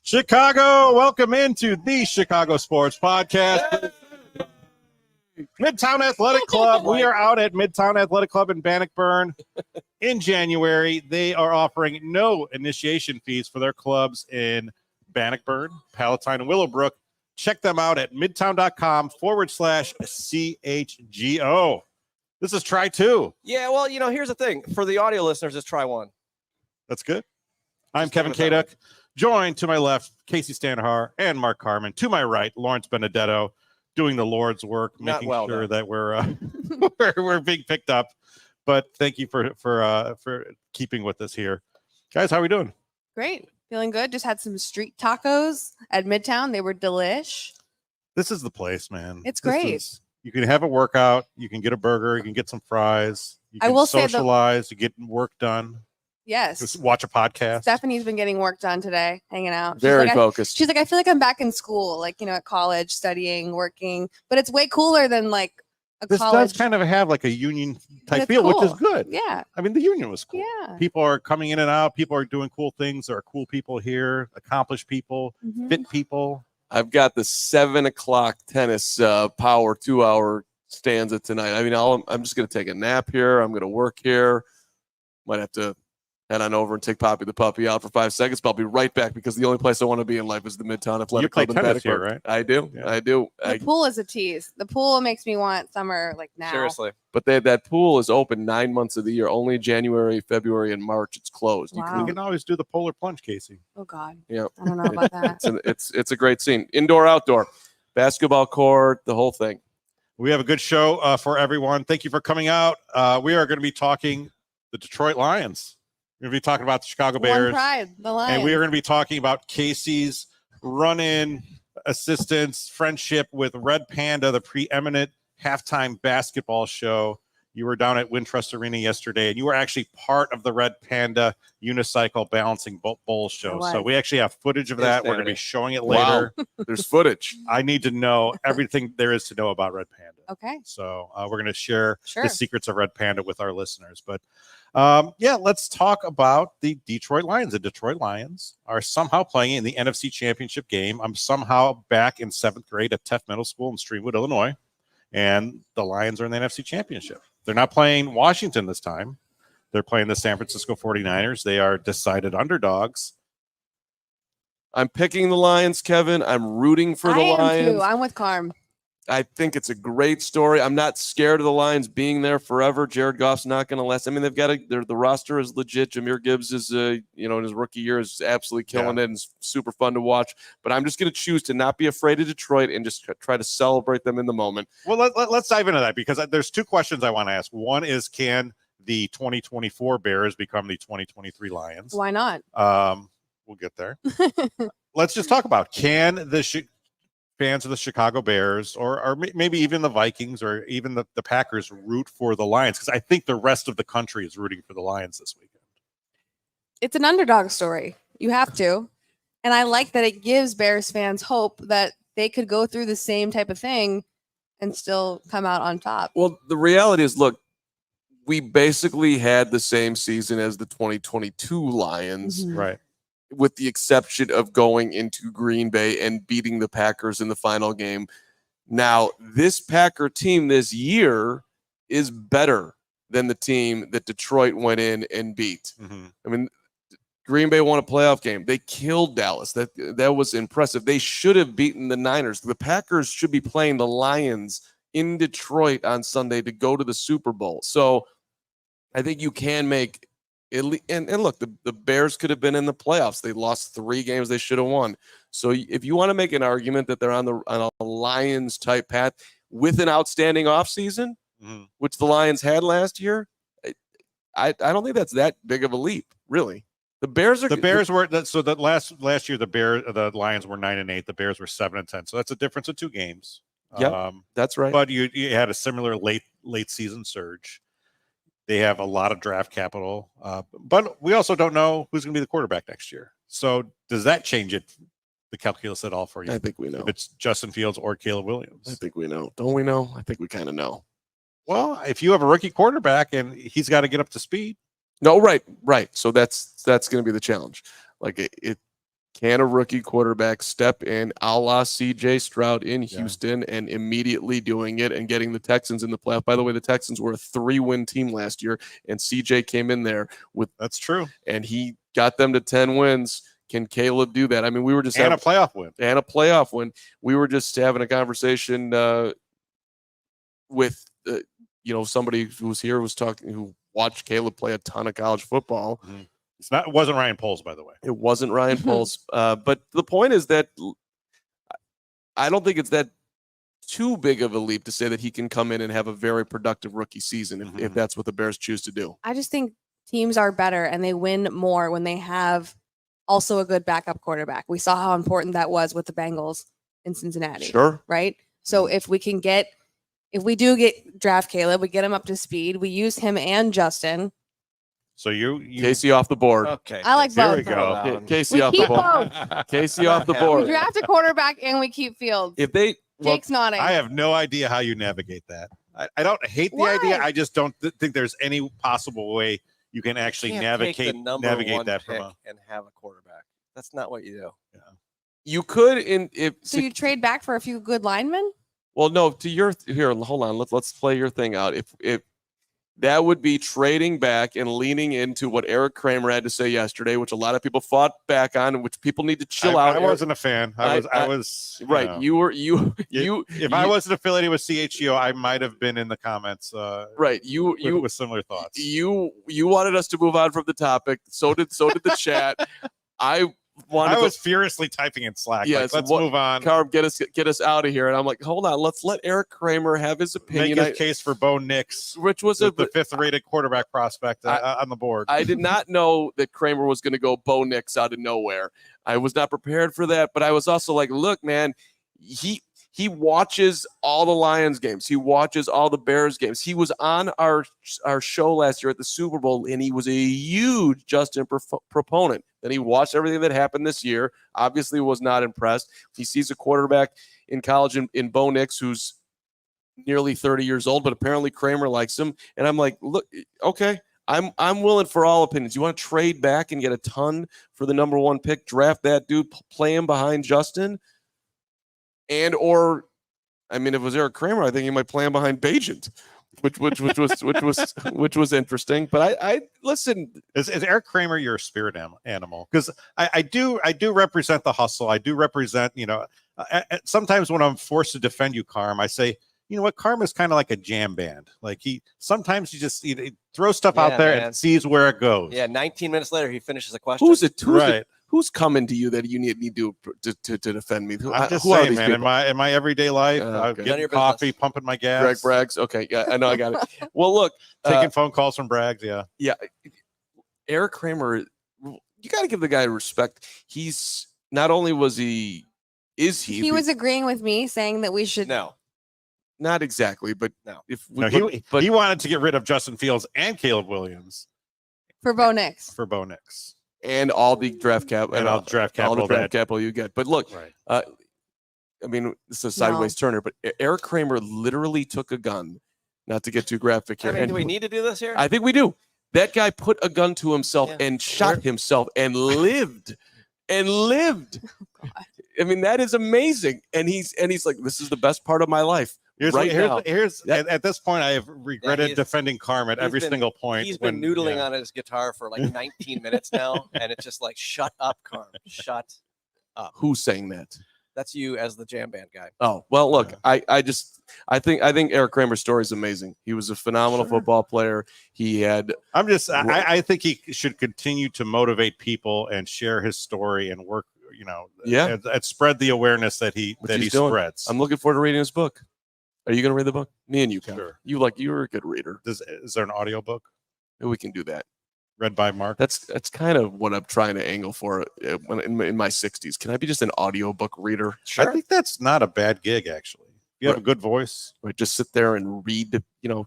Chicago, welcome into the Chicago Sports Podcast. Midtown Athletic Club. We are out at Midtown Athletic Club in Bannockburn in January. They are offering no initiation fees for their clubs in Bannockburn, Palatine, and Willowbrook. Check them out at midtown.com/CHGO. This is try two. Yeah, well, here's the thing. For the audio listeners, it's try one. That's good. I'm Kevin Kaduk. Joined to my left, Kacy Standohar and Mark Carman. To my right, Lawrence Benedetto, doing the Lord's work, making sure that we're we're being picked up. But thank you for keeping with us here, guys. How are we doing? Great, feeling good. Just had some street tacos at Midtown. They were delish. This is the place, man. It's great. You can have a workout. You can get a burger. You can get some fries. You can socialize. You get work done. Yes. Just watch a podcast. Stephanie's been getting work done today, hanging out. Very focused. She's like, I feel like I'm back in school, like, at college, studying, working. But it's way cooler than like a this college. Does kind of have like a union type feel, cool. which is good. Yeah. I mean, the union was cool. Yeah. People are coming in and out. People are doing cool things. There are cool people here, accomplished people, fit people. I've got the 7 o'clock tennis power 2-hour stanza tonight. I mean, I'm just going to take a nap here. I'm going to work here. Might have to head on over and take Poppy the puppy out for 5 seconds, but I'll be right back because the only place I want to be in life is the Midtown Athletic Club in Bannockburn. Here, right? I do. Yeah. I do. The pool is a tease. The pool makes me want summer like now. Seriously. But that pool is open 9 months of the year. Only January, February, and March it's closed. Wow. You can always do the polar plunge, Kacy. Oh God. Yeah. I don't know about that. It's a great scene. Indoor, outdoor, basketball court, the whole thing. We have a good show for everyone. Thank you for coming out. We are going to be talking the Detroit Lions. We're going to be talking about the Chicago Bears. One pride, the Lions. And we are going to be talking about Kacy's run-in assistance, friendship with Red Panda, the preeminent halftime basketball show. You were down at Wintrust Arena yesterday, and you were actually part of the Red Panda unicycle balancing bowl show. So we actually have footage of that. We're going to be showing it later. Wow. There's footage. I need to know everything there is to know about Red Panda. Okay. So we're going to share the secrets of Red Panda with our listeners. But let's talk about the Detroit Lions. The Detroit Lions are somehow playing in the NFC Championship game. I'm somehow back in 7th grade at Teff Middle School in Streamwood, Illinois, and the Lions are in the NFC Championship. They're not playing Washington this time. They're playing the San Francisco 49ers. They are decided underdogs. I'm picking the Lions, Kevin. I'm rooting for the Lions. I am too. I'm with Karm. I think it's a great story. I'm not scared of the Lions being there forever. Jared Goff's not going to last. I mean, the roster is legit. Jameer Gibbs is, in his rookie year is absolutely killing it and it's super fun to watch. But I'm just going to choose to not be afraid of Detroit and just try to celebrate them in the moment. Well, let's dive into that because there's 2 questions I want to ask. One is, can the 2024 Bears become the 2023 Lions? Why not? We'll get there. Let's just talk about, can the fans of the Chicago Bears or maybe even the Vikings or even the Packers root for the Lions? Because I think the rest of the country is rooting for the Lions this weekend. It's an underdog story. You have to. And I like that it gives Bears fans hope that they could go through the same type of thing and still come out on top. Well, the reality is, look, we basically had the same season as the 2022 Lions. Mm-hmm. Right. With the exception of going into Green Bay and beating the Packers in the final game. Now, this Packer team this year is better than the team that Detroit went in and beat. Mm-hmm. I mean, Green Bay won a playoff game. They killed Dallas. That was impressive. They should have beaten the Niners. The Packers should be playing the Lions in Detroit on Sunday to go to the Super Bowl. So I think you can make and look, the Bears could have been in the playoffs. They lost 3 games they should have won. So if you want to make an argument that they're on a Lions type path with an outstanding offseason, which the Lions had last year, I don't think that's that big of a leap, really. The Bears were last year the Lions were 9-8, the Bears were 7-10. So that's a difference of 2 games. Yeah, that's right. But you had a similar late season surge. They have a lot of draft capital, but we also don't know who's going to be the quarterback next year. So does that change the calculus at all for you? I think we know. If it's Justin Fields or Caleb Williams. I think we know. Don't we know? I think we kind of know. Well, if you have a rookie quarterback and he's got to get up to speed. No, right. So that's going to be the challenge. Like Can a rookie quarterback step in a la CJ Stroud in Houston and immediately doing it and getting the Texans in the playoff? By the way, the Texans were a 3-win team last year, and CJ came in there with that's true, and he got them to 10 wins. Can Caleb do that? I mean, we were just a playoff win. And a playoff win. We were just having a conversation with somebody who was here who watched Caleb play a ton of college football. Mm-hmm. It wasn't Ryan Poles, by the way. It wasn't Ryan Poles. But the point is that I don't think it's that too big of a leap to say that he can come in and have a very productive rookie season if that's what the Bears choose to do. I just think teams are better and they win more when they have also a good backup quarterback. We saw how important that was with the Bengals in Cincinnati. Sure. Right? So if we do get draft Caleb, we get him up to speed. We use him and Justin. So you Kacy off the board. Okay. I like there both. we go. Kacy off the board. Kacy off the We board. draft a quarterback and we keep Fields. If they Jake's nodding. I have no idea how you navigate that. I don't hate the Why? idea. I just don't think there's any possible way you can actually navigate that from and have a quarterback. That's not what you do. Yeah. You could So you trade back for a few good linemen? Well, no, here, hold on. Let's play your thing out. If that would be trading back and leaning into what Eric Kramer had to say yesterday, which a lot of people fought back on, and which people need to chill out. I wasn't a fan. I was right. You know, if I wasn't affiliated with CHGO, I might have been in the comments. Right. You with similar thoughts. You wanted us to move on from the topic. So did the chat. I was furiously typing in Slack. Yes, let's move on. Karm, get us out of here. And I'm like, hold on, let's let Eric Kramer have his opinion. Make his case for Bo Nix, which was the 5th-rated quarterback prospect on the board. I did not know that Kramer was going to go Bo Nix out of nowhere. I was not prepared for that, but I was also like, look, man, he watches all the Lions games. He watches all the Bears games. He was on our show last year at the Super Bowl, and he was a huge Justin proponent. Then he watched everything that happened this year. Obviously was not impressed. He sees a quarterback in college in Bo Nix who's nearly 30 years old, but apparently Kramer likes him. And I'm like, look, okay, I'm willing for all opinions. You want to trade back and get a ton for the number 1 pick, draft that dude, play him behind Justin? If it was Eric Kramer, I think he might play him behind Bajent, which was interesting. But I listen. Is Eric Kramer your spirit animal? Because I do represent the hustle. I do represent, sometimes when I'm forced to defend you, Karm, I say, you know what, Karm is kind of like a jam band. Like he just throws stuff out there and sees where it goes. Yeah, 19 minutes later, he finishes a question. Who's coming to you that you need to defend me? I'm just saying, man. In my everyday life, getting coffee, business. pumping my gas. Greg Braggs. Okay, yeah, I know, I got it. Well, look, taking phone calls from Braggs. Yeah. Eric Kramer, you got to give the guy respect. He's not only he was agreeing with me, saying that we should. No. Not exactly, but no. He wanted to get rid of Justin Fields and Caleb Williams for Bo Nix. And all the draft cap all the draft capital you get. But look, right. It's a sideways turner, but Eric Kramer literally took a gun, not to get too graphic here. Do we need to do this here? I think we do. That guy put a gun to himself and shot himself and lived. Oh, that is amazing. And he's like, this is the best part of my life. At this point, I have regretted defending Karm at every single point. He's been noodling on his guitar for like 19 minutes now, and it's just like, shut up, Karm. Shut up. Who's saying that? That's you as the jam band guy. Oh, well, look, I think Eric Kramer's story is amazing. He was a phenomenal football player. I think he should continue to motivate people and share his story and work, and spread the awareness that he spreads. I'm looking forward to reading his book. Are you going to read the book? Me and you, Kevin. Sure. You're a good reader. Is there an audio book? Maybe we can do that. Read by Mark? That's kind of what I'm trying to angle for in my 60s. Can I be just an audiobook reader? Sure. I think that's not a bad gig, actually. You have a good voice. Or just sit there and read,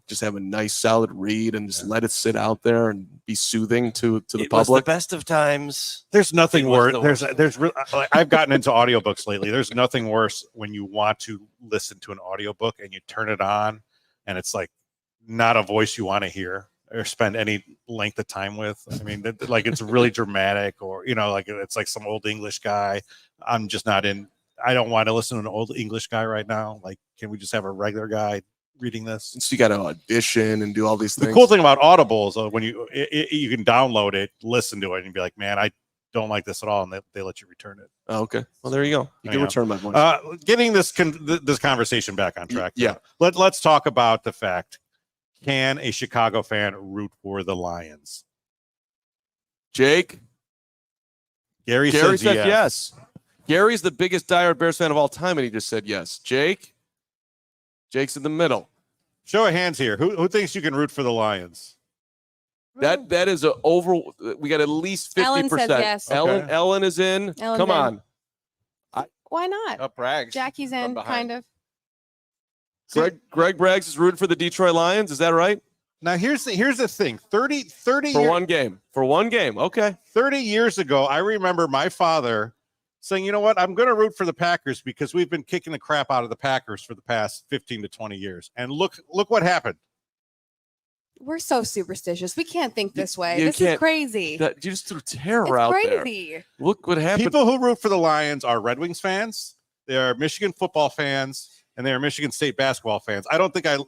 just have a nice solid read and just let it sit out there and be soothing to the public. Was the best of times. There's nothing worse. I've gotten into audiobooks lately. There's nothing worse when you want to listen to an audiobook and you turn it on and it's like not a voice you want to hear. or spend any length of time with. I mean, like it's really dramatic, or like it's like some old English guy. I'm just not in. I don't want to listen to an old English guy right now. Like, can we just have a regular guy reading this? So you got to audition and do all these things. The cool thing about Audible is when you can download it, listen to it, and be like, man, I don't like this at all, and they let you return it. Oh, okay. Well, there you go. You can return my voice. Getting this conversation back on track. Yeah. Let's talk about the fact: can a Chicago fan root for the Lions? Jake? Gary said says yes. Gary's the biggest diehard Bears fan of all time, and he just said yes. Jake's in the middle. Show of hands here. Who thinks you can root for the Lions? That is we got at least 50%. Ellen says yes. Ellen is in. Come on. Why not? Up Braggs. Jackie's in, kind of. Greg Braggs is rooting for the Detroit Lions. Is that right? Now here's the thing. 30 for one game. For one game. Okay. 30 years ago, I remember my father saying, you know what, I'm going to root for the Packers because we've been kicking the crap out of the Packers for the past 15 to 20 years. And look what We're so superstitious. We can't think this way. You This is crazy. You just threw terror It's out crazy. there. Look what happened. People who root for the Lions are Red Wings fans, they are Michigan football fans, and they are Michigan State basketball fans. I don't think I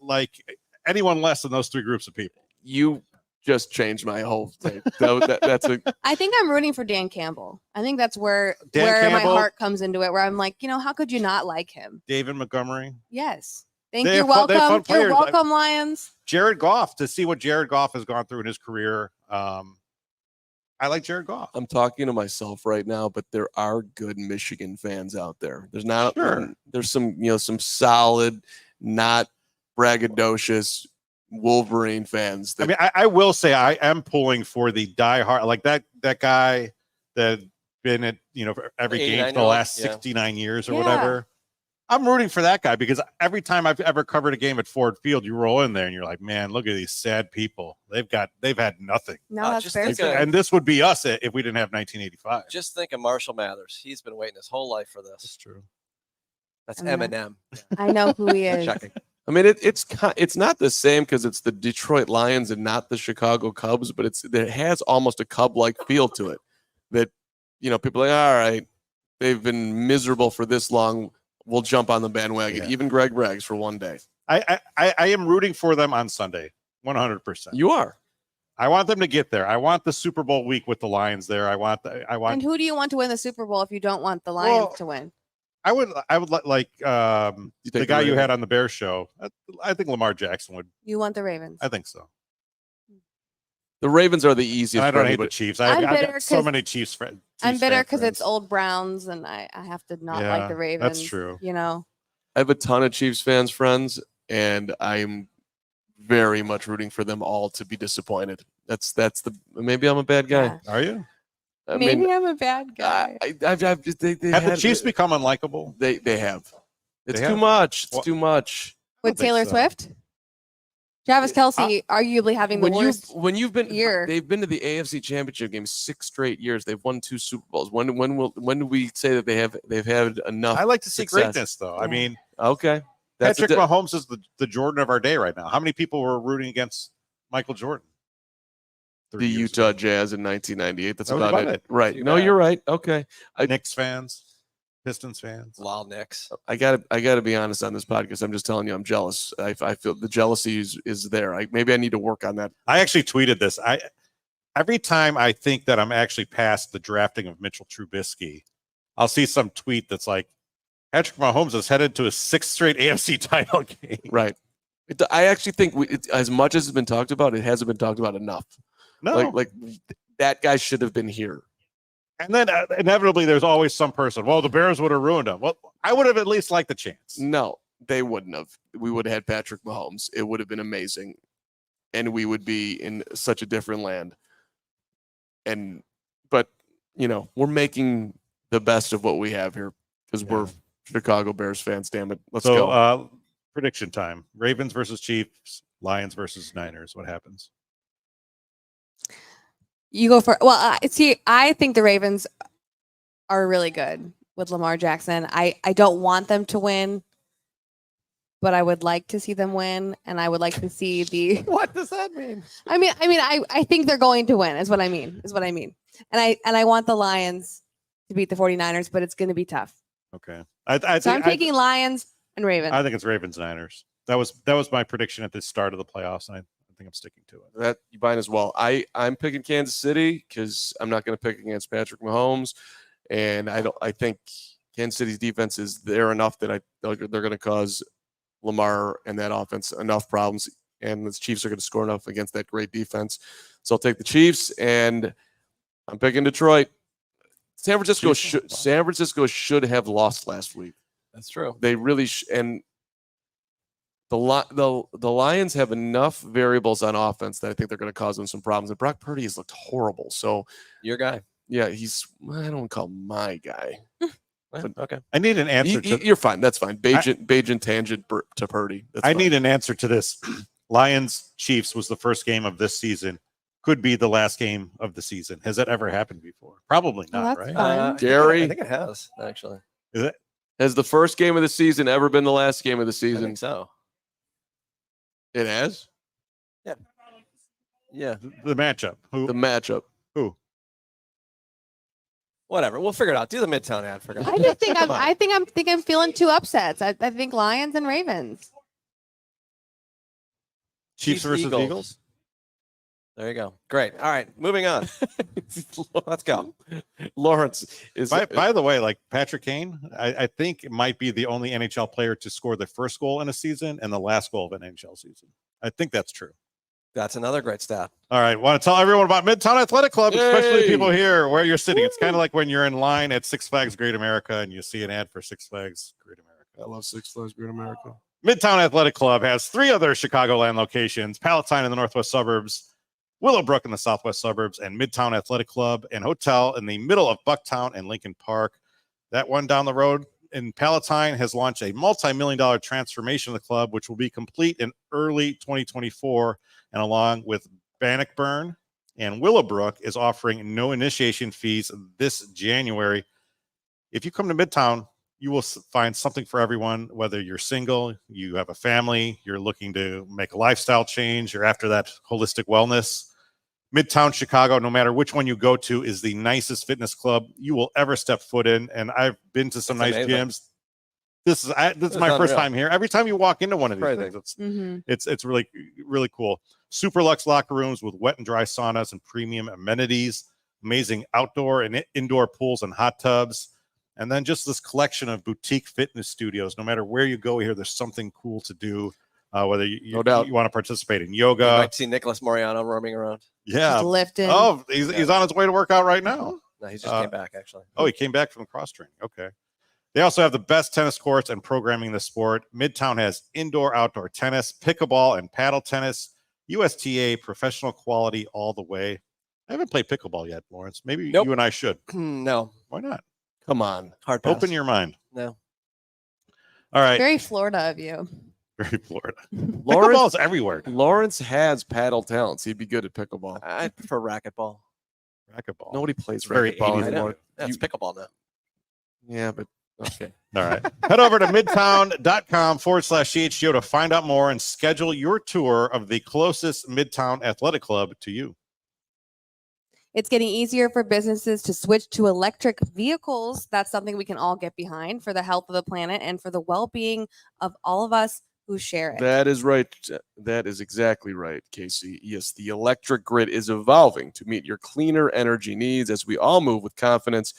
like anyone less than those three groups of people. You just changed my whole thing. That's a. I think I'm rooting for Dan Campbell. I think that's where Campbell, my heart comes into it, where I'm like, how could you not like him? David Montgomery. Yes. You're welcome. You're welcome, Lions. Jared Goff, to see what Jared Goff has gone through in his career. I like Jared Goff. I'm talking to myself right now, but there are good Michigan fans out there. There's not. Sure. There's some solid, not braggadocious Wolverine fans. I mean, I will say I am pulling for the diehard, like that guy that been at for every game for the last 69 years or whatever. I'm rooting for that guy because every time I've ever covered a game at Ford Field, you roll in there and you're like, man, look at these sad people. They've had nothing. No, that's fair. And this would be us if we didn't have 1985. Just think of Marshall Mathers. He's been waiting his whole life for this. That's true. That's Eminem. I know who he is. Checking. I mean, it's not the same because it's the Detroit Lions and not the Chicago Cubs, but it has almost a Cub-like feel to it. That people are like, all right, they've been miserable for this long. We'll jump on the bandwagon. Even Greg Braggs for one day. I am rooting for them on Sunday, 100%. You are. I want them to get there. I want the Super Bowl week with the Lions there. I want. And who do you want to win the Super Bowl if you don't want the Lions to win? I would like the guy you had on the Bears show. I think Lamar Jackson would. You want the Ravens? I think so. The Ravens are the easiest. And I don't hate the Chiefs. I've got so many Chiefs friends. I'm bitter because it's old Browns, and I have to not like the Ravens. That's true. I have a ton of Chiefs fans friends, and I'm very much rooting for them all to be disappointed. Maybe I'm a bad guy. Yeah. Are you? Maybe I'm a bad guy. Have the Chiefs become unlikable? They have. It's too much. It's too much. With Taylor Swift? Travis Kelce arguably having the worst year. They've been to the AFC Championship game 6 straight years. They've won 2 Super Bowls. When do we say that they've had enough? I like to see success? greatness, though. I mean, okay. Patrick Mahomes is the Jordan of our day right now. How many people were rooting against Michael Jordan? The Utah Jazz in 1998. That's that about it. Right. No, you're right. Okay. Knicks fans. Pistons fans. Lol Knicks. I gotta be honest on this podcast. I'm just telling you, I'm jealous. I feel the jealousy is there. Maybe I need to work on that. I actually tweeted this. Every time I think that I'm actually past the drafting of Mitchell Trubisky, I'll see some tweet that's like, Patrick Mahomes is headed to a 6th straight AFC title game. Right. I actually think as much as it's been talked about, it hasn't been talked about enough. No, like that guy should have been here. And then inevitably, there's always some person. Well, the Bears would have ruined him. Well, I would have at least liked the chance. No, they wouldn't have. We would have had Patrick Mahomes. It would have been amazing, and we would be in such a different land. But we're making the best of what we have here because we're Chicago Bears fans. Damn it, let's go. Prediction time: Ravens versus Chiefs, Lions versus Niners. What happens? You go for I think the Ravens are really good with Lamar Jackson. I don't want them to win. but I would like to see them win, and I would like to see the. What does that mean? I think they're going to win. Is what I mean. And I want the Lions to beat the 49ers, but it's going to be tough. Okay. So I'm taking Lions and Ravens. I think it's Ravens Niners. That was my prediction at the start of the playoffs, and I think I'm sticking to it. That you buy as well. I'm picking Kansas City because I'm not going to pick against Patrick Mahomes, and I think Kansas City's defense is there enough that they're going to cause Lamar and that offense enough problems, and the Chiefs are going to score enough against that great defense. So I'll take the Chiefs, and I'm picking Detroit. San Francisco should have lost last week. That's true. They really and the Lions have enough variables on offense that I think they're going to cause them some problems. And Brock Purdy has looked horrible. So your guy. Yeah, I don't call him my guy. But, okay. I need an answer. You're fine. That's fine. Bajent tangent to Purdy. I need an answer to this. Lions Chiefs was the first game of this season. Could be the last game of the season. Has that ever happened before? Probably not, right? Gary? I think it has, actually. Is it? Has the first game of the season ever been the last game of the season? I think so. It has? Yeah. Yeah. The matchup. Who? The matchup. Who? Whatever. We'll figure it out. Do the Midtown ad for I just think I'm feeling two upsets. I think Lions and Ravens. Chiefs versus Eagles. There you go. Great. All right. Moving on. Let's go. Lawrence is. By the way, like Patrick Kane, I think it might be the only NHL player to score the first goal in a season and the last goal of an NHL season. I think that's true. That's another great stat. All right. Want to tell everyone about Midtown Athletic Club, especially people here where you're sitting. It's kind of like when you're in line at Six Flags Great America and you see an ad for Six Flags Great America. I love Six Flags Great America. Midtown Athletic Club has 3 other Chicagoland locations: Palatine in the northwest suburbs, Willowbrook in the southwest suburbs, and Midtown Athletic Club and Hotel in the middle of Bucktown and Lincoln Park. That one down the road in Palatine has launched a multi-million-dollar transformation of the club, which will be complete in early 2024. And along with Bannockburn and Willowbrook is offering no initiation fees this January. If you come to Midtown, you will find something for everyone, whether you're single, you have a family, you're looking to make a lifestyle change, you're after that holistic wellness. Midtown Chicago, no matter which one you go to, is the nicest fitness club you will ever step foot in. And I've been to some nice gyms. This is my first time here. Every time you walk into one of these things, it's really, really cool. Super luxe locker rooms with wet and dry saunas and premium amenities, amazing outdoor and indoor pools and hot tubs. And then just this collection of boutique fitness studios. No matter where you go here, there's something cool to do. Whether you want to participate in yoga. You might see Nicholas Moriano roaming around. Yeah. Just lifting. Oh, he's on his way to work out right now. No, he just came back, actually. Oh, he came back from cross training. Okay. They also have the best tennis courts and programming in the sport. Midtown has indoor, outdoor tennis, pickleball, and paddle tennis. USTA professional quality all the way. I haven't played pickleball yet, Lawrence. Maybe you and I should. No. Why not? Come on. Hard pass. Open your mind. No. All right. Very Florida of you. Very Florida. Pickleball's everywhere. Lawrence has paddle talents. He'd be good at pickleball. I prefer racquetball. Racquetball. Nobody plays very racquetball 80s anymore. That's pickleball now. Yeah, but okay. All right. Head over to midtown.com/CHGO to find out more and schedule your tour of the closest Midtown Athletic Club to you. It's getting easier for businesses to switch to electric vehicles. That's something we can all get behind for the health of the planet and for the well-being of all of us who share it. That is right. That is exactly right, Casey. Yes, the electric grid is evolving to meet your cleaner energy needs as we all move with confidence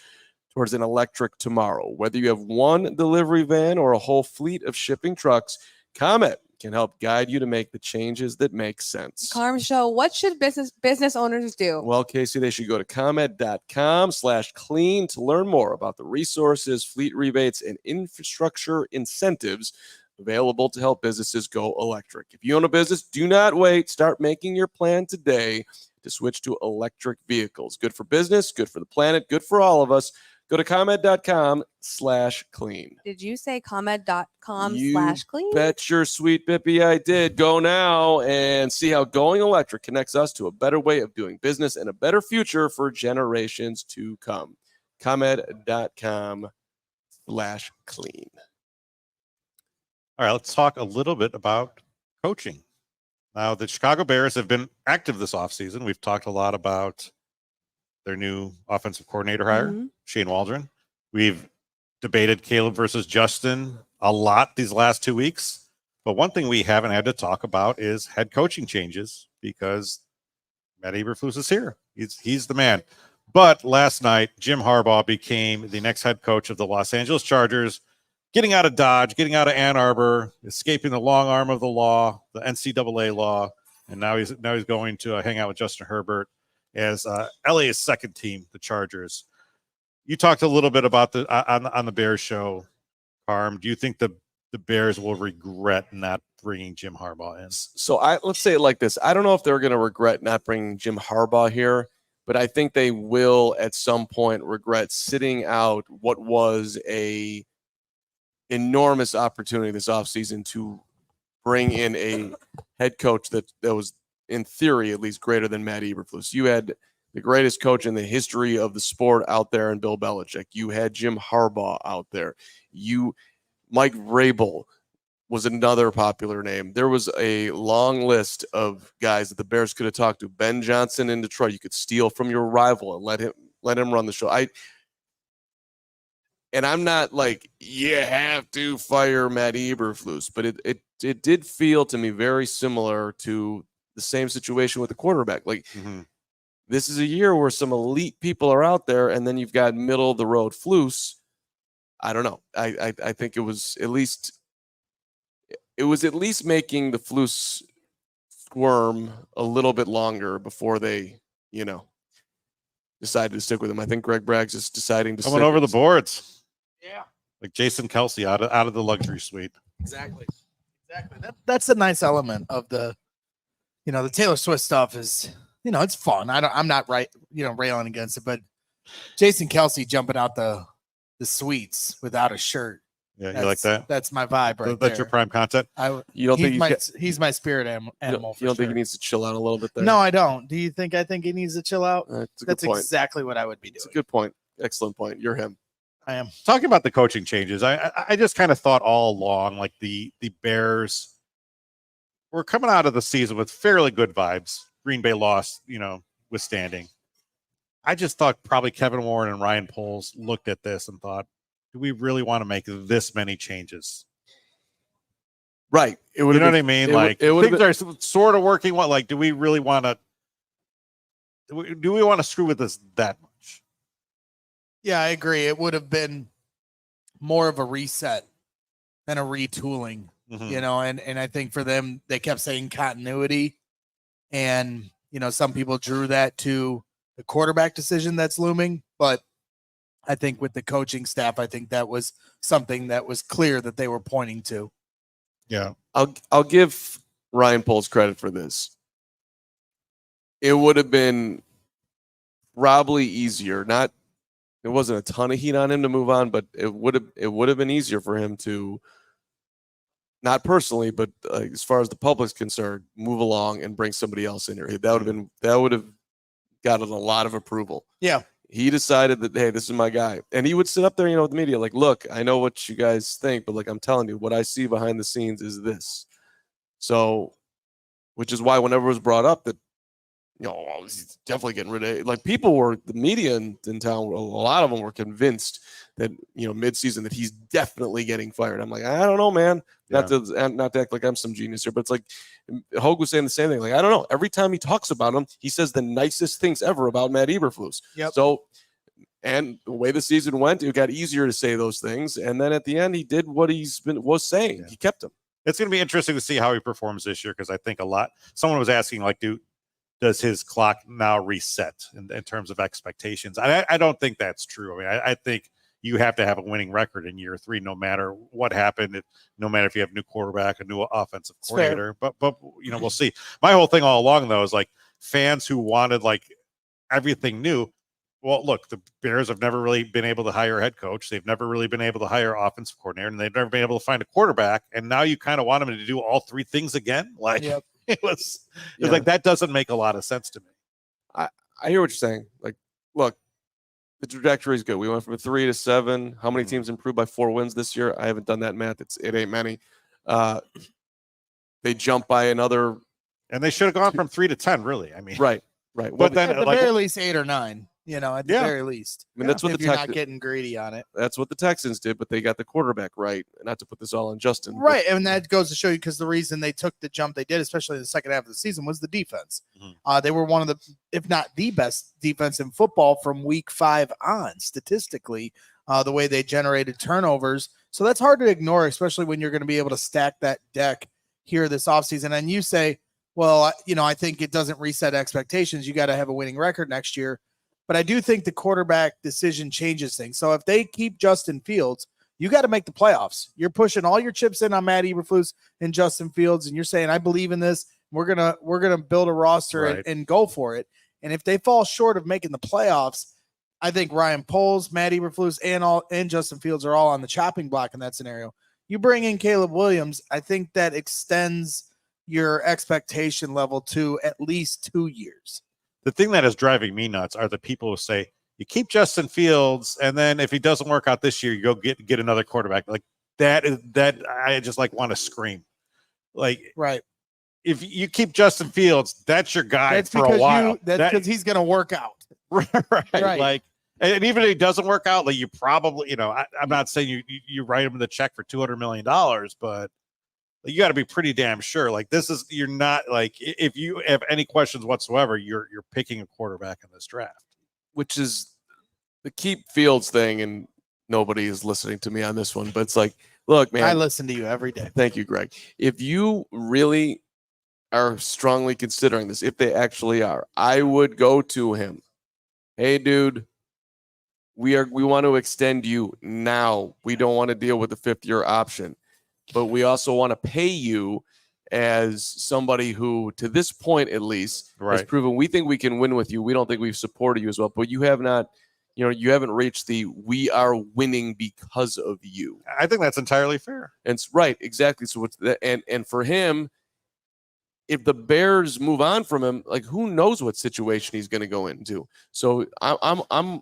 towards an electric tomorrow. Whether you have one delivery van or a whole fleet of shipping trucks, Comet can help guide you to make the changes that make sense. Karm Show, what should business owners do? Well, Casey, they should go to comet.com/clean to learn more about the resources, fleet rebates, and infrastructure incentives available to help businesses go electric. If you own a business, do not wait. Start making your plan today to switch to electric vehicles. Good for business, good for the planet, good for all of us. Go to comet.com/clean. Did you say comet.com/clean? Bet your sweet Bippy I did. Go now and see how going electric connects us to a better way of doing business and a better future for generations to come. Comet.com/clean. All right, let's talk a little bit about coaching. Now, the Chicago Bears have been active this offseason. We've talked a lot about their new offensive coordinator hire, Shane Waldron. We've debated Caleb versus Justin a lot these last 2 weeks. But one thing we haven't had to talk about is head coaching changes because Matt Eberflus is here. He's the man. But last night, Jim Harbaugh became the next head coach of the Los Angeles Chargers, getting out of Dodge, getting out of Ann Arbor, escaping the long arm of the law, the NCAA law, and now he's going to hang out with Justin Herbert as LA's second team, the Chargers. You talked a little bit about on the Bears show, Karm. Do you think the Bears will regret not bringing Jim Harbaugh in? So let's say it like this. I don't know if they're going to regret not bringing Jim Harbaugh here, but I think they will at some point regret sitting out what was a enormous opportunity this offseason to bring in a head coach that was, in theory, at least greater than Matt Eberflus. You had the greatest coach in the history of the sport out there in Bill Belichick. You had Jim Harbaugh out there. Mike Vrabel was another popular name. There was a long list of guys that the Bears could have talked to. Ben Johnson in Detroit. You could steal from your rival and let him run the show. And I'm not like, you have to fire Matt Eberflus, but it did feel to me very similar to the same situation with the quarterback. Like, this is a year where some elite people are out there, and then you've got middle of the road Flus. I don't know. I think it was at least making the Flus squirm a little bit longer before they, decided to stick with him. I think Greg Bragg's just deciding to Coming over the boards. Yeah. Like Jason Kelsey out of the luxury suite. Exactly. That's a nice element of the Taylor Swift stuff is, it's fun. I'm not railing against it, but Jason Kelsey jumping out the suites without a shirt. Yeah, you like that? That's my vibe right there. That's your prime content? He's my spirit animal. You don't think he needs to chill out a little bit there? No, I don't. Do you think I think he needs to chill out? That's exactly what I would be doing. It's a good point. Excellent point. You're him. I am. Talking about the coaching changes, I just kind of thought all along, like the Bears were coming out of the season with fairly good vibes. Green Bay lost, withstanding. I just thought probably Kevin Warren and Ryan Poles looked at this and thought, do we really want to make this many changes? Right. You know what I mean? Things are sort of working. Do we really want to? Do we want to screw with this that much? Yeah, I agree. It would have been more of a reset than a retooling, and I think for them, they kept saying continuity. And, some people drew that to the quarterback decision that's looming. But I think with the coaching staff, I think that was something that was clear that they were pointing to. Yeah. I'll give Ryan Poles credit for this. It would have been probably easier. It wasn't a ton of heat on him to move on, but it would have been easier for him to, not personally, but as far as the public's concerned, move along and bring somebody else in here. That would have gotten a lot of approval. Yeah. He decided that, hey, this is my guy. And he would sit up there, with the media, like, look, I know what you guys think, but I'm telling you, what I see behind the scenes is this. So, which is why whenever it was brought up that, he's definitely getting rid of it. The media in town, a lot of them were convinced that, midseason that he's definitely getting fired. I'm like, I don't know, man. Yeah. Not to act like I'm some genius here, but it's like Hogue was saying the same thing. Like, I don't know. Every time he talks about him, he says the nicest things ever about Matt Eberflus. Yep. So, and the way the season went, it got easier to say those things. And then at the end, he did what was saying. Yeah. He kept him. It's going to be interesting to see how he performs this year because I think someone was asking, does his clock now reset in terms of expectations? I don't think that's true. I mean, I think you have to have a winning record in year 3, no matter what happened, no matter if you have a new quarterback, a new offensive coordinator. But we'll see. My whole thing all along, though, is fans who wanted everything new. Well, look, the Bears have never really been able to hire a head coach. They've never really been able to hire an offensive coordinator, and they've never been able to find a quarterback. And now you kind of want them to do all 3 things again? Yep. It was that doesn't make a lot of sense to me. I hear what you're saying. Look, the trajectory is good. We went from 3 to 7. How many teams improved by 4 wins this year? I haven't done that math. It ain't many. They jump by another, and they should have gone from 3 to 10. Really, I mean, right. But Well, then, At the like, very least, 8 or 9. At the very least. I mean, that's what if the you're not getting greedy on it. That's what the Texans did, but they got the quarterback right. Not to put this all on Justin, Right, and that goes to show you because the reason they took the jump they did, especially in the second half of the season, was the defense. They were one of the, if not the best defense in football from week 5 on, statistically, the way they generated turnovers. So that's hard to ignore, especially when you're going to be able to stack that deck here this offseason. And you say, well, I think it doesn't reset expectations. You got to have a winning record next year. But I do think the quarterback decision changes things. So if they keep Justin Fields, you got to make the playoffs. You're pushing all your chips in on Matt Eberflus and Justin Fields, and you're saying, I believe in this. We're gonna build a roster and go for it. And if they fall short of making the playoffs, I think Ryan Poles, Matt Eberflus, and Justin Fields are all on the chopping block in that scenario. You bring in Caleb Williams, I think that extends your expectation level to at least 2 years. The thing that is driving me nuts are the people who say you keep Justin Fields, and then if he doesn't work out this year, you go get another quarterback. Like that I just like want to scream. Like, right. If you keep Justin Fields, that's your guy for a while. That's because he's going to work out. Right. Like, and even if he doesn't work out, like you probably, I'm not saying you write him the check for $200 million, but you got to be pretty damn sure. Like you're not like, if you have any questions whatsoever, you're picking a quarterback in this draft, which is the keep Fields thing. And nobody is listening to me on this one, but it's like, look, man, I listen to you every day. Thank you, Greg. If you really are strongly considering this, if they actually are, I would go to him. Hey, dude, we want to extend you now. We don't want to deal with the 5th-year option. But we also want to pay you as somebody who, to this point at least, has proven we think we can win with you. We don't think we've supported you as well. But you have not, you haven't reached the we are winning because of you. I think that's entirely fair. And it's right, exactly. So what's that? And for him, if the Bears move on from him, like who knows what situation he's going to go into. So I'm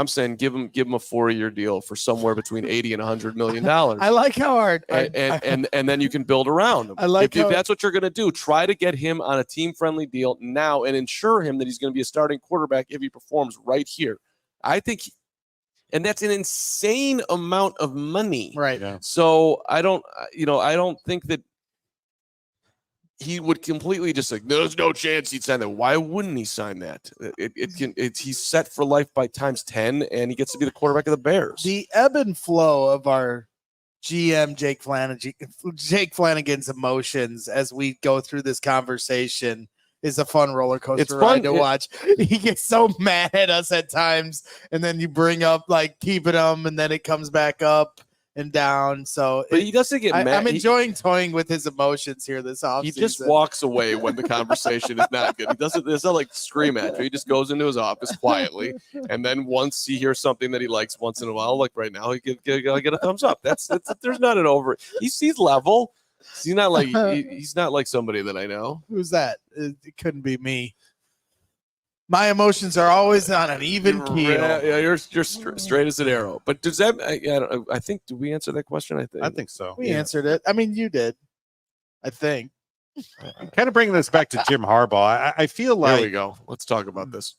saying give him a 4-year deal for somewhere between $80 and $100 million. I like how hard and then you can build around him. I like if that's what you're going to do. Try to get him on a team-friendly deal now and ensure him that he's going to be a starting quarterback if he performs right here. I think, and that's an insane amount of money. Right. Yeah. So I don't think that he would completely just like, there's no chance he'd sign that. Why wouldn't he sign that? He's set for life by times 10, and he gets to be the quarterback of the Bears. The ebb and flow of our GM Jake Flanagan's emotions as we go through this conversation is a fun roller coaster ride to watch. He gets so mad at us at times, and then you bring up like keeping him, and then it comes back up and down. So but he doesn't get mad. I'm enjoying toying with his emotions here this offseason. He just walks away when the conversation is not good. He doesn't. It's not like scream at you. He just goes into his office quietly, and then once he hears something that he likes once in a while, like right now, he get a thumbs up. That's there's not an over. He's level. He's not like somebody that I know. Who's that? It couldn't be me. My emotions are always on an even keel. Yeah, you're straight as an arrow. But does that? I think. Did we answer that question? I think so. We answered it. I mean, you did. I think. Kind of bringing this back to Jim Harbaugh. I feel like. There we go. Let's talk about this.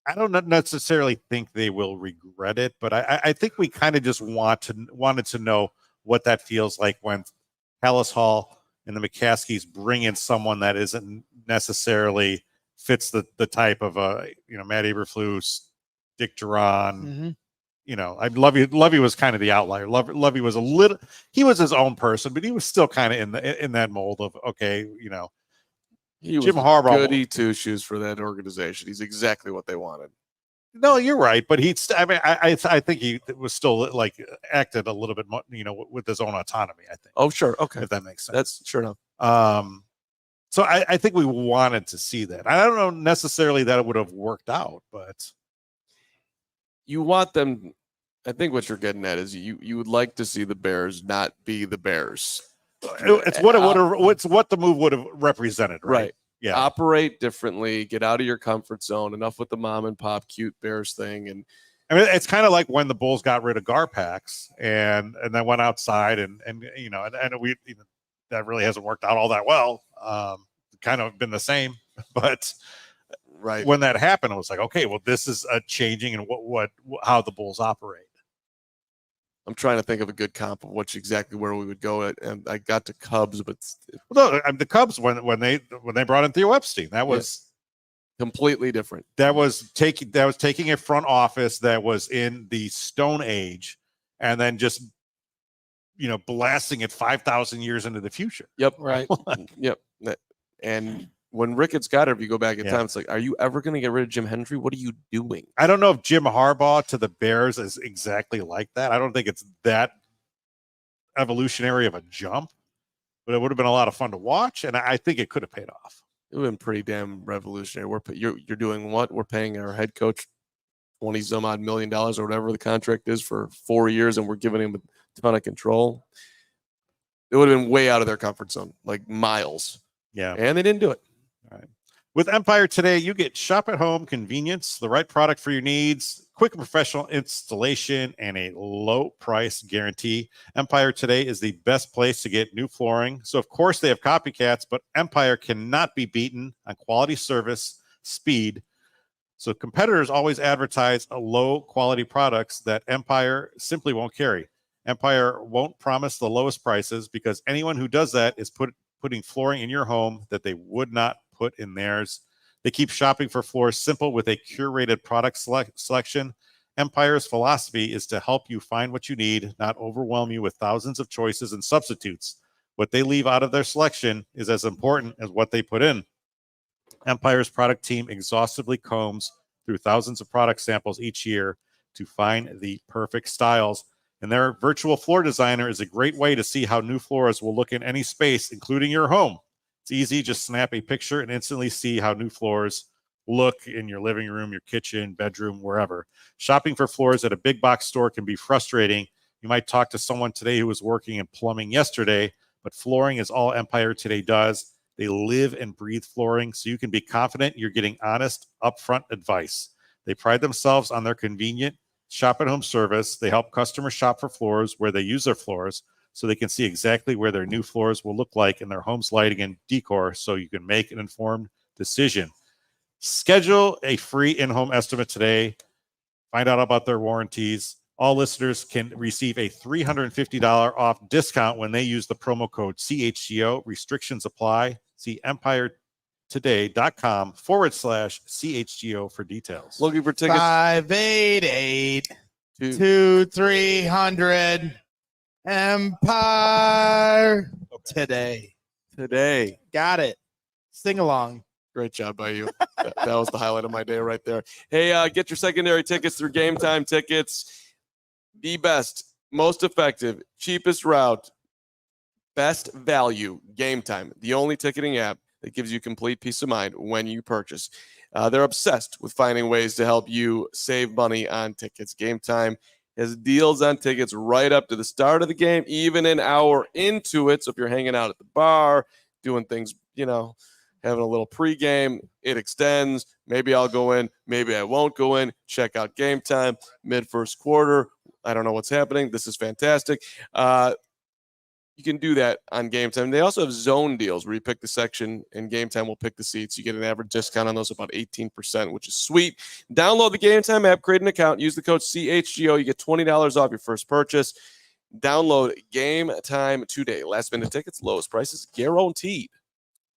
I don't necessarily think they will regret it, but I think we kind of just wanted to know what that feels like when Hallis Hall and the McCaskies bring in someone that isn't necessarily fits the type of Matt Eberflus, Dick Duran. Mm-hmm. Lovey was kind of the outlier. Lovey was he was his own person, but he was still kind of in that mold of he was Jim Harbaugh goody two shoes for that organization. He's exactly what they wanted. No, you're right, but I think he was still like acted a little bit with his own autonomy. I think. Oh, sure, okay, if that makes sense. That's sure enough. So I think we wanted to see that. I don't know necessarily that it would have worked out, but you want them. I think what you're getting at is you would like to see the Bears not be the Bears. It's what the move would have represented, right? Yeah. Operate differently. Get out of your comfort zone. Enough with the mom and pop cute Bears thing. And I mean, it's kind of like when the Bulls got rid of Garpax and then went outside and we that really hasn't worked out all that well. Kind of been the same, but Right. when that happened, it was like, okay, well, this is a changing in how the Bulls operate. I'm trying to think of a good comp of exactly where we would go at, and I got to Cubs, but Well, no, the Cubs when they brought in Theo Epstein, that was completely different. That was taking a front office that was in the Stone Age, and then just blasting it 5,000 years into the future. Yep. Right. Yep. And when Ricketts got it, if you go back in Yeah. time, it's like, are you ever going to get rid of Jim Hendry? What are you doing? I don't know if Jim Harbaugh to the Bears is exactly like that. I don't think it's that evolutionary of a jump, but it would have been a lot of fun to watch, and I think it could have paid off. It would have been pretty damn revolutionary. You're doing what? We're paying our head coach $20 some odd million or whatever the contract is for 4 years, and we're giving him a ton of control. It would have been way out of their comfort zone, like miles. Yeah. And they didn't do it. All right. With Empire today, you get shop at home convenience, the right product for your needs, quick and professional installation, and a low price guarantee. Empire today is the best place to get new flooring. So, of course, they have copycats, but Empire cannot be beaten on quality service, speed. So competitors always advertise low quality products that Empire simply won't carry. Empire won't promise the lowest prices because anyone who does that is putting flooring in your home that they would not put in theirs. They keep shopping for floors simple with a curated product selection. Empire's philosophy is to help you find what you need, not overwhelm you with thousands of choices and substitutes. What they leave out of their selection is as important as what they put in. Empire's product team exhaustively combs through thousands of product samples each year to find the perfect styles. And their virtual floor designer is a great way to see how new floors will look in any space, including your home. It's easy. Just snap a picture and instantly see how new floors look in your living room, your kitchen, bedroom, wherever. Shopping for floors at a big box store can be frustrating. You might talk to someone today who was working in plumbing yesterday, but flooring is all Empire today does. They live and breathe flooring, so you can be confident you're getting honest, upfront advice. They pride themselves on their convenient shop-at-home service. They help customers shop for floors where they use their floors so they can see exactly where their new floors will look like in their home's lighting and decor so you can make an informed decision. Schedule a free in-home estimate today. Find out about their warranties. All listeners can receive a $350 off discount when they use the promo code CHGO. Restrictions apply. See empiretoday.com/CHGO for details. Looking for tickets? 588-2300 Empire today. Got it. Sing along. Great job by you. That was the highlight of my day right there. Hey, get your secondary tickets through Game Time Tickets. The best, most effective, cheapest route, best value, Game Time. The only ticketing app that gives you complete peace of mind when you purchase. They're obsessed with finding ways to help you save money on tickets. Game Time has deals on tickets right up to the start of the game, even an hour into it. So if you're hanging out at the bar, doing things, having a little pregame, it extends. Maybe I'll go in, maybe I won't go in. Check out Game Time, mid-first quarter. I don't know what's happening. This is fantastic. You can do that on Game Time. They also have zone deals where you pick the section and Game Time will pick the seats. You get an average discount on those, about 18%, which is sweet. Download the Game Time app, create an account, use the code CHGO. You get $20 off your first purchase. Download Game Time today. Last minute tickets, lowest prices guaranteed.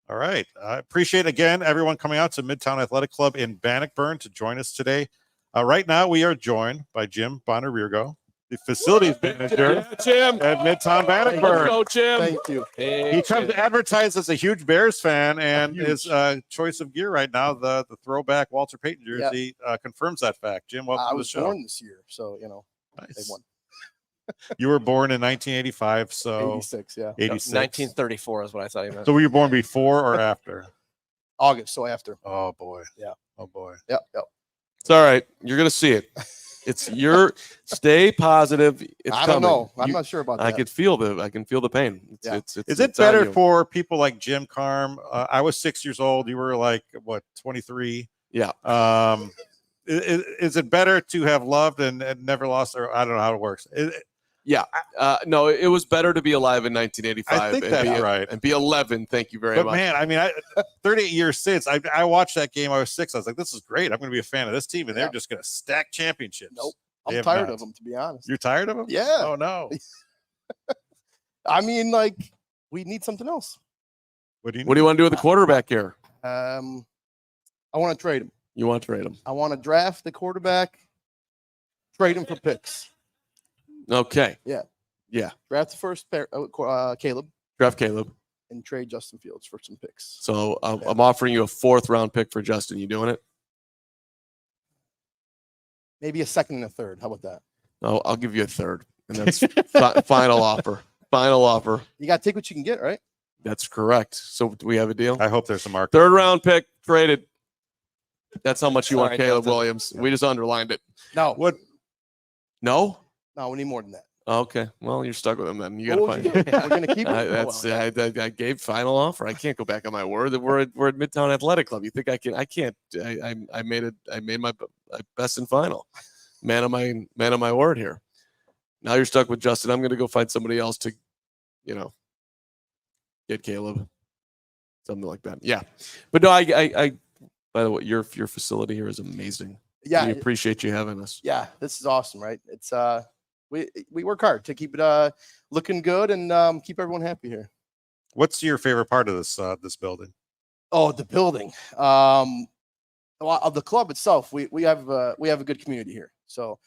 All right. I appreciate, again, everyone coming out to Midtown Athletic Club in Bannockburn to join us today. Right now, we are joined by Jim Bonner-Riergo, the facilities manager Jim. at Midtown Bannockburn. Go, Jim. Thank you. Hey, He comes to advertise as a huge Bears fan, and Huge. his choice of gear right now, the throwback Walter Payton jersey, confirms that fact. Jim, welcome I to the was show. born this year, so they Nice. won. You were born in 1985, so 86, yeah. 86. 1934 is what I thought you meant. So were you born before or after? August, so after. Oh boy. Yeah. Oh boy. Yep. It's all right. You're going to see it. It's stay positive. It's I don't coming. know. I'm not sure about that. I can feel the pain. Yeah. Is it better for people like Jim, Karm? I was 6 years old. You were like, what, 23? Yeah. Is it better to have loved and never lost, or I don't know how it works? Yeah. No, it was better to be alive in 1985. I think and that's be, right. And be 11. Thank you very But much. man, I mean, 38 years since I watched that game. I was 6. I was like, this is great. I'm going to be a fan of this team, and they're just going to stack championships. Nope. They I'm have tired not. of them, to be honest. You're tired of them? Yeah. Oh no. I mean, like, we need something else. What do you want to do with the quarterback here? I want to trade him. You want to trade him? I want to draft the quarterback, trade him for picks. Okay. Yeah. Yeah. Draft the first pair, Caleb, Draft Caleb. and trade Justin Fields for some picks. So I'm offering you a 4th round pick for Justin. You doing it? Maybe a 2nd and a 3rd. How about that? I'll give you a 3rd, and that's final offer. Final offer. You got to take what you can get, right? That's correct. So do we have a deal? I hope there's a market. 3rd round pick traded. That's how much you want, Sorry, Caleb Justin. Williams. We just underlined it. No. What? No? No, we need more than that. Okay. Well, you're stuck with him then. You got to What find. would you do? We're going to keep it. I gave final offer. I can't go back on my word. We're at Midtown Athletic Club. You think I can? I can't. I made my best and final. Man of my word here. Now you're stuck with Justin. I'm going to go find somebody else to, get Caleb. Something like that. Yeah. But no, I by the way, your facility here is amazing. Yeah. We appreciate you having us. Yeah. This is awesome, right? It's we work hard to keep it looking good and keep everyone happy here. What's your favorite part of this building? Oh, the building. Of the club itself, we have a good community here. So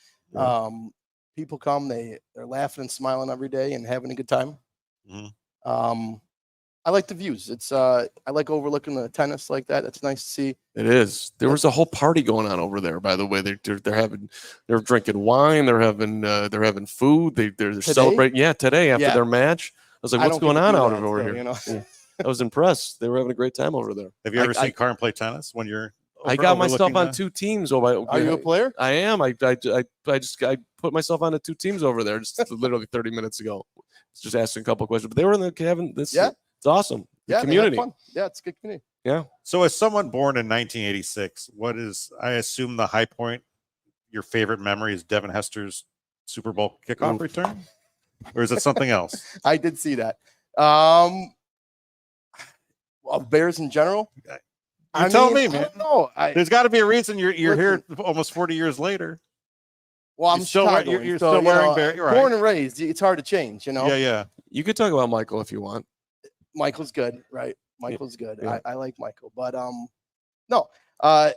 people come, they're laughing and smiling every day and having a good time. Mm-hmm. I like the views. It's I like overlooking the tennis like that. That's nice to see. It is. There was a whole party going on over there. By the way, they're drinking wine. They're having food. They're celebrating. Yeah, today after their match. I was like, what's going on over here? Yeah. I was impressed. They were having a great time over there. Have you ever seen Karm play tennis when you're? I got myself on 2 teams. Are you a player? I am. I put myself on 2 teams over there just literally 30 minutes ago. Just asking a couple of questions, but they were in the having this. Yeah. It's awesome. The Yeah, community. Yeah, it's a good community. Yeah. So as someone born in 1986, what is, I assume, the high point, your favorite memory is Devin Hester's Super Bowl kickoff return? Or is it something else? I did see that. Bears in general. Tell me, man. I don't know. There's got to be a reason you're here almost 40 years later. Well, I'm still Chicagoan, you're so, still wearing Bear. Right. Born and raised. It's hard to change, Yeah. You could talk about Michael if you want. Michael's good, right? Michael's good. Yeah. I like Michael, but no, I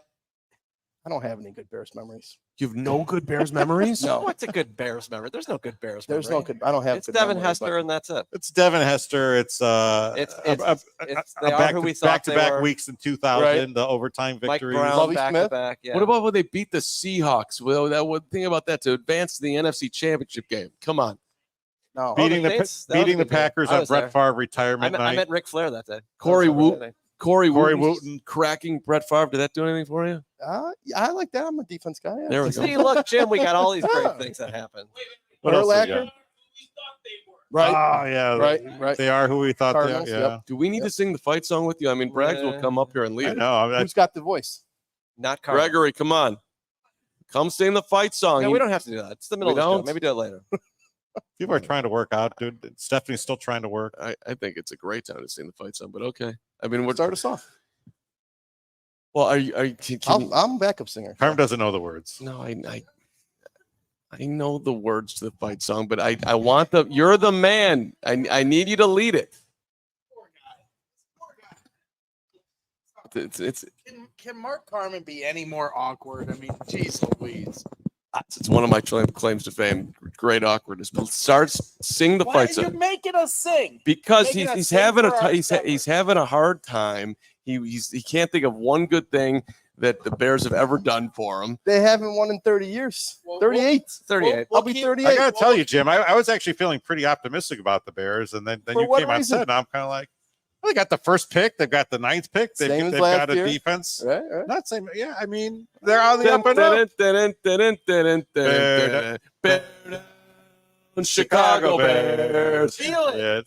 don't have any good Bears memories. You have no good Bears memories? No. What's a good Bears memory? There's no good Bears memory. There's no good. I don't have. It's good Devin memories, Hester, and that's it. It's Devin Hester. It's they are who we thought they back-to-back were. weeks in 2000, Right. the overtime Mike victories. Brown Lovie back Smith? to back. Yeah. What about when they beat the Seahawks? Well, that would think about that to advance to the NFC Championship game. Come on. No. beating the the Saints? That was a beating the good game. Packers I on was Brett there. Favre I retirement met night. Ric Flair that day. Corey Corey Wooten Wooten. cracking Brett Favre. Did that do anything for you? Yeah, I like that. I'm a defense guy. Yeah. There we go. See, look, Jim, we got all these great things that happen. What else we got? Urlacher? Right. Oh yeah, Right. They are who we thought Cardinals, they are. Yeah. yep. Do we need to sing the fight song with you? I mean, Braggs will come up here and I lead it. know. Who's got the voice? Not Carm. Gregory, come on. Come sing the fight song. No, we don't have to do that. It's the middle We of the show. don't? Maybe do it later. People are trying to work out, dude. Stephanie's still trying to work. I think it's a great time to sing the fight song, but okay. I mean, Start us off. well, are you can you- I'm a backup singer. Carm doesn't know the words. No, I know the words to the fight song, but I want you're the man. I need you to lead it. It's Can Mark Carman be any more awkward? I mean, geez Louise. it's one of my claims to fame. Great awkwardness. But sing the Why fight are you song making us sing? because making us he's sing having for our he's stomachs? having a hard time. He can't think of one good thing that the Bears have ever done for him. They haven't won in 30 years. 38. 38. I'll be 38. I gotta tell you, Jim. I was actually feeling pretty optimistic about the Bears, and then For you what came out and reason? said, and I'm kind of like, well, they got the first pick, they've got the 9th pick, Same as they've last got a year. defense. Right. Not same, yeah. I mean, they're on the up and up. Chicago Bears. Yeah,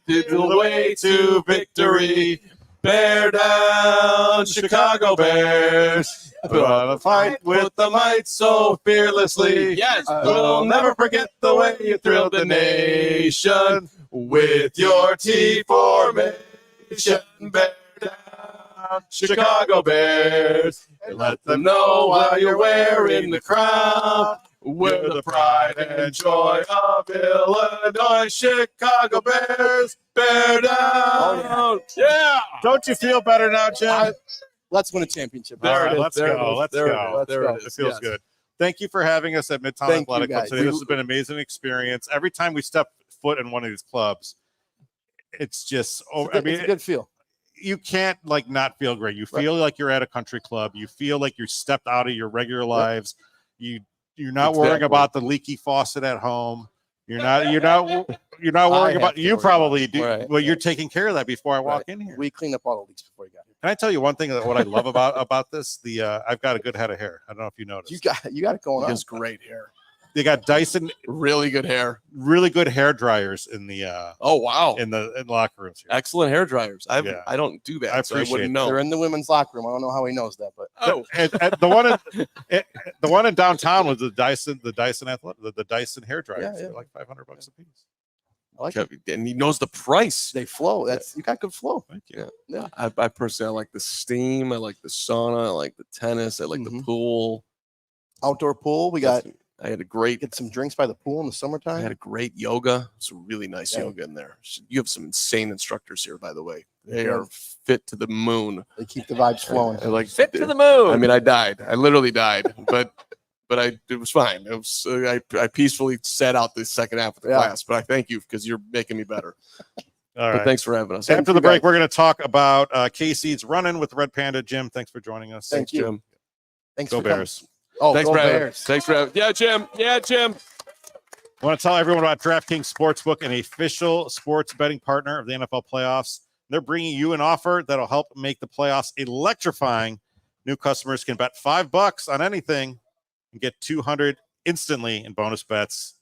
The way to victory. Bear down down, Chicago Bears. Put on a fight with the might so fearlessly. Yes, we'll never forget the way you thrilled the nation with your T formation. Bear down, Chicago Bears. And let them know while you're wearing the crown. We're the pride and joy of Illinois. Chicago Bears, bear down. Oh, yeah. Don't you feel better now, Jim? Let's win a championship. All right, it is, let's there it go. is, Let's there it go. is, there it It is, feels yes. good. Thank you for having us at Midtown Thank you, Athletic Club guys. today. This has been an amazing experience. Every time we step foot in one of these clubs, it's just, It's a good feel. you can't like not feel great. You feel like you're at a country club. You feel like you're stepped out of your regular lives. You're not worrying Exactly. about the leaky faucet at home. You're not worrying about. You probably do. Right. Well, you're taking care of that before I walk Right. in here. We cleaned up all the leaks before you got here. Can I tell you one thing that what I love about this? I've got a good head of hair. I don't know if you noticed. You got it going He on. has great hair. They got Dyson, Really good hair. really good hair dryers in the Oh, wow. in the locker rooms here. Excellent hair dryers. Yeah. I don't do that. I so I appreciate wouldn't that. know. They're in the women's locker room. I don't know how he knows that, but Oh, And the one in downtown was the Dyson Athletic, the Dyson hair dryers. Yeah, They're like $500 a piece. I like it. and he knows the price. They flow. You got good flow. Thank you. Yeah. I personally like the steam. I like the sauna. I like the tennis. I like the Mhm. pool. Outdoor pool. We got I had a great. get some drinks by the pool in the I summertime. had a great yoga. It's really nice Yeah. yoga in there. You have some insane instructors here, by the way. They Yeah. are fit to the moon. They keep the vibes flowing. I like Fit to the moon. I mean, I died. I literally died, but it was fine. It was I peacefully sat out the second half of the Yeah. class. But I thank you because you're making me better. All But right. thanks for having us. After you the break, guys. we're going to talk about Casey's running with Red Panda. Jim, thanks for joining us. Thank you. Jim. Thanks Go for coming. Bears. Oh, Thanks go for having Bears. us. Thanks for having. Yeah, Jim. Yeah, Jim. I want to tell everyone about DraftKings Sportsbook, an official sports betting partner of the NFL playoffs. They're bringing you an offer that'll help make the playoffs electrifying. New customers can bet $5 on anything and get $200 instantly in bonus bets.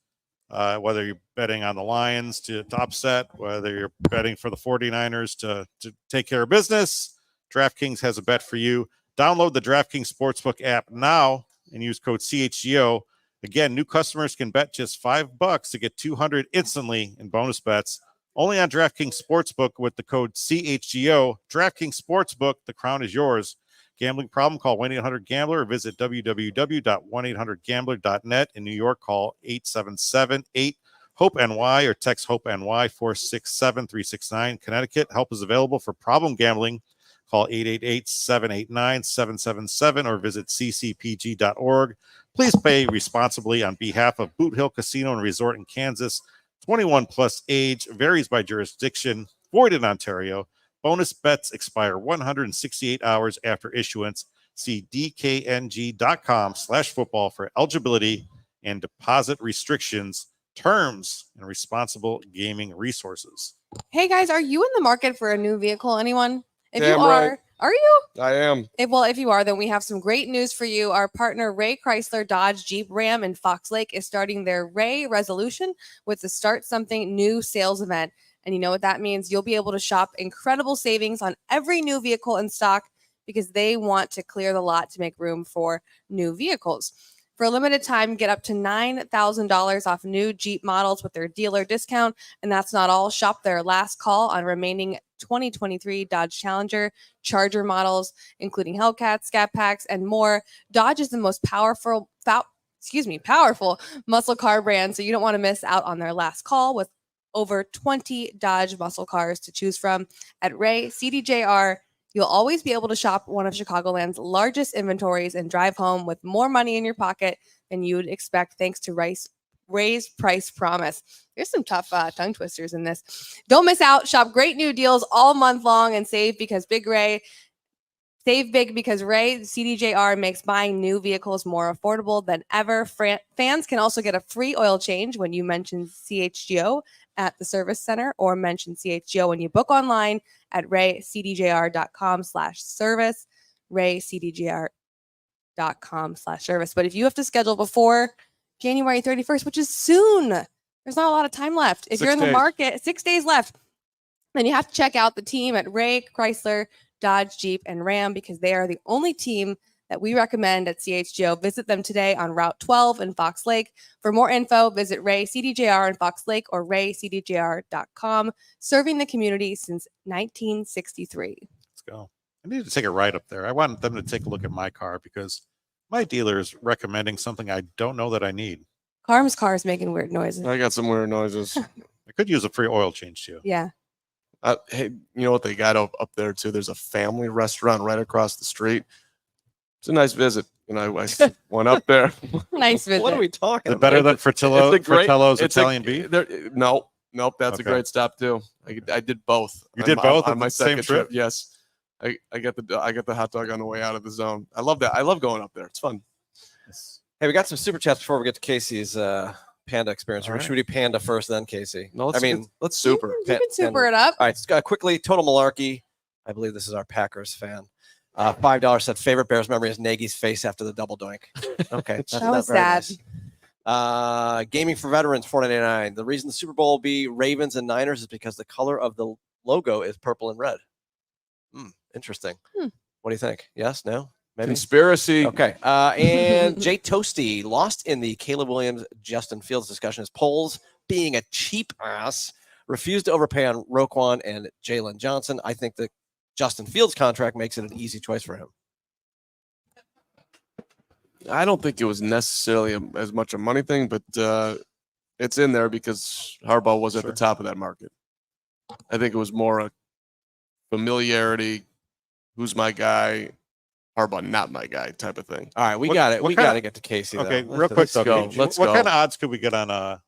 Whether you're betting on the Lions to upset, whether you're betting for the 49ers to take care of business, DraftKings has a bet for you. Download the DraftKings Sportsbook app now and use code CHGO. Again, new customers can bet just $5 to get $200 instantly in bonus bets. Only on DraftKings Sportsbook with the code CHGO. DraftKings Sportsbook, the crown is yours. Gambling problem? Call 1-800-GAMBLER or visit www.1800gambler.net. In New York, call 877-8-HOPE-NY or text HOPE-NY 467-369. Connecticut, help is available for problem gambling. Call 888-789-777 or visit ccpg.org. Please pay responsibly on behalf of Boot Hill Casino and Resort in Kansas. 21 plus age, varies by jurisdiction, void in Ontario. Bonus bets expire 168 hours after issuance. See dkng.com/football for eligibility and deposit restrictions, terms, and responsible gaming resources. Hey guys, are you in the market for a new vehicle? Anyone? If Damn you are, right. are you? I am. If you are, then we have some great news for you. Our partner Ray Chrysler Dodge Jeep Ram in Fox Lake is starting their Ray Resolution with the Start Something New sales event. And you know what that means? You'll be able to shop incredible savings on every new vehicle in stock because they want to clear the lot to make room for new vehicles. For a limited time, get up to $9,000 off new Jeep models with their dealer discount. And that's not all. Shop their last call on remaining 2023 Dodge Challenger Charger models, including Hellcats, Scat Packs, and more. Dodge is the most powerful muscle car brand, so you don't want to miss out on their last call with over 20 Dodge muscle cars to choose from. At Ray CDJR, you'll always be able to shop one of Chicagoland's largest inventories and drive home with more money in your pocket than you'd expect thanks to Ray's Price Promise. There's some tough tongue twisters in this. Don't miss out. Shop great new deals all month long and save because Ray CDJR makes buying new vehicles more affordable than ever. Fans can also get a free oil change when you mention CHGO at the service center or mention CHGO when you book online at raycdjr.com/service, raycdjr.com/service. But if you have to schedule before January 31st, which is soon, there's not a lot of time left. If you're in the market, 6 days left, then you have to check out the team at Ray Chrysler Dodge, Jeep, and Ram because they are the only team that we recommend at CHGO. Visit them today on Route 12 in Fox Lake. For more info, visit Ray CDJR in Fox Lake or raycdjr.com. Serving the community since 1963. Let's go. I need to take a ride up there. I want them to take a look at my car because my dealer is recommending something I don't know that I need. Karm's car is making weird noises. I got some weird noises. I could use a free oil change too. Yeah. Hey, you know what they got up there too? There's a family restaurant right across the street. It's a nice visit. And I went up there. Nice visit. What are we talking Is it about? better than Fratello's Italian beef? Nope. That's Okay. a great stop too. I did both. You did both on on my the same second trip. trip? Yes. I got the hot dog on the way out of the zone. I love that. I love going up there. It's fun. Hey, we got some super chats before we get to Casey's Panda experience. All right. Should we do Panda first, then Casey? No, let's You super. can super it up. All right, quickly, Total Malarkey. I believe this is our Packers fan. $5 said favorite Bears memory is Nagy's face after the double doink. Okay, that's That was very sad. nice. Gaming for Veterans, $4.99. The reason the Super Bowl will be Ravens and Niners is because the color of the logo is purple and red. Interesting. What do you think? Yes? No? Maybe? Conspiracy. Okay. And Jay Toasty lost in the Caleb Williams, Justin Fields discussion as polls being a cheap ass refused to overpay on Roquan and Jalen Johnson. I think the Justin Fields contract makes it an easy choice for him. I don't think it was necessarily as much a money thing, but it's in there because Harbaugh was at the top of that market. I think it was more a familiarity. Who's my guy? Harbaugh, not my guy type of thing. All right, we What- got it. what We kind got of- to get to Casey. Okay, though. real quick though. go. Gage, Let's what go. kind of odds could we get on a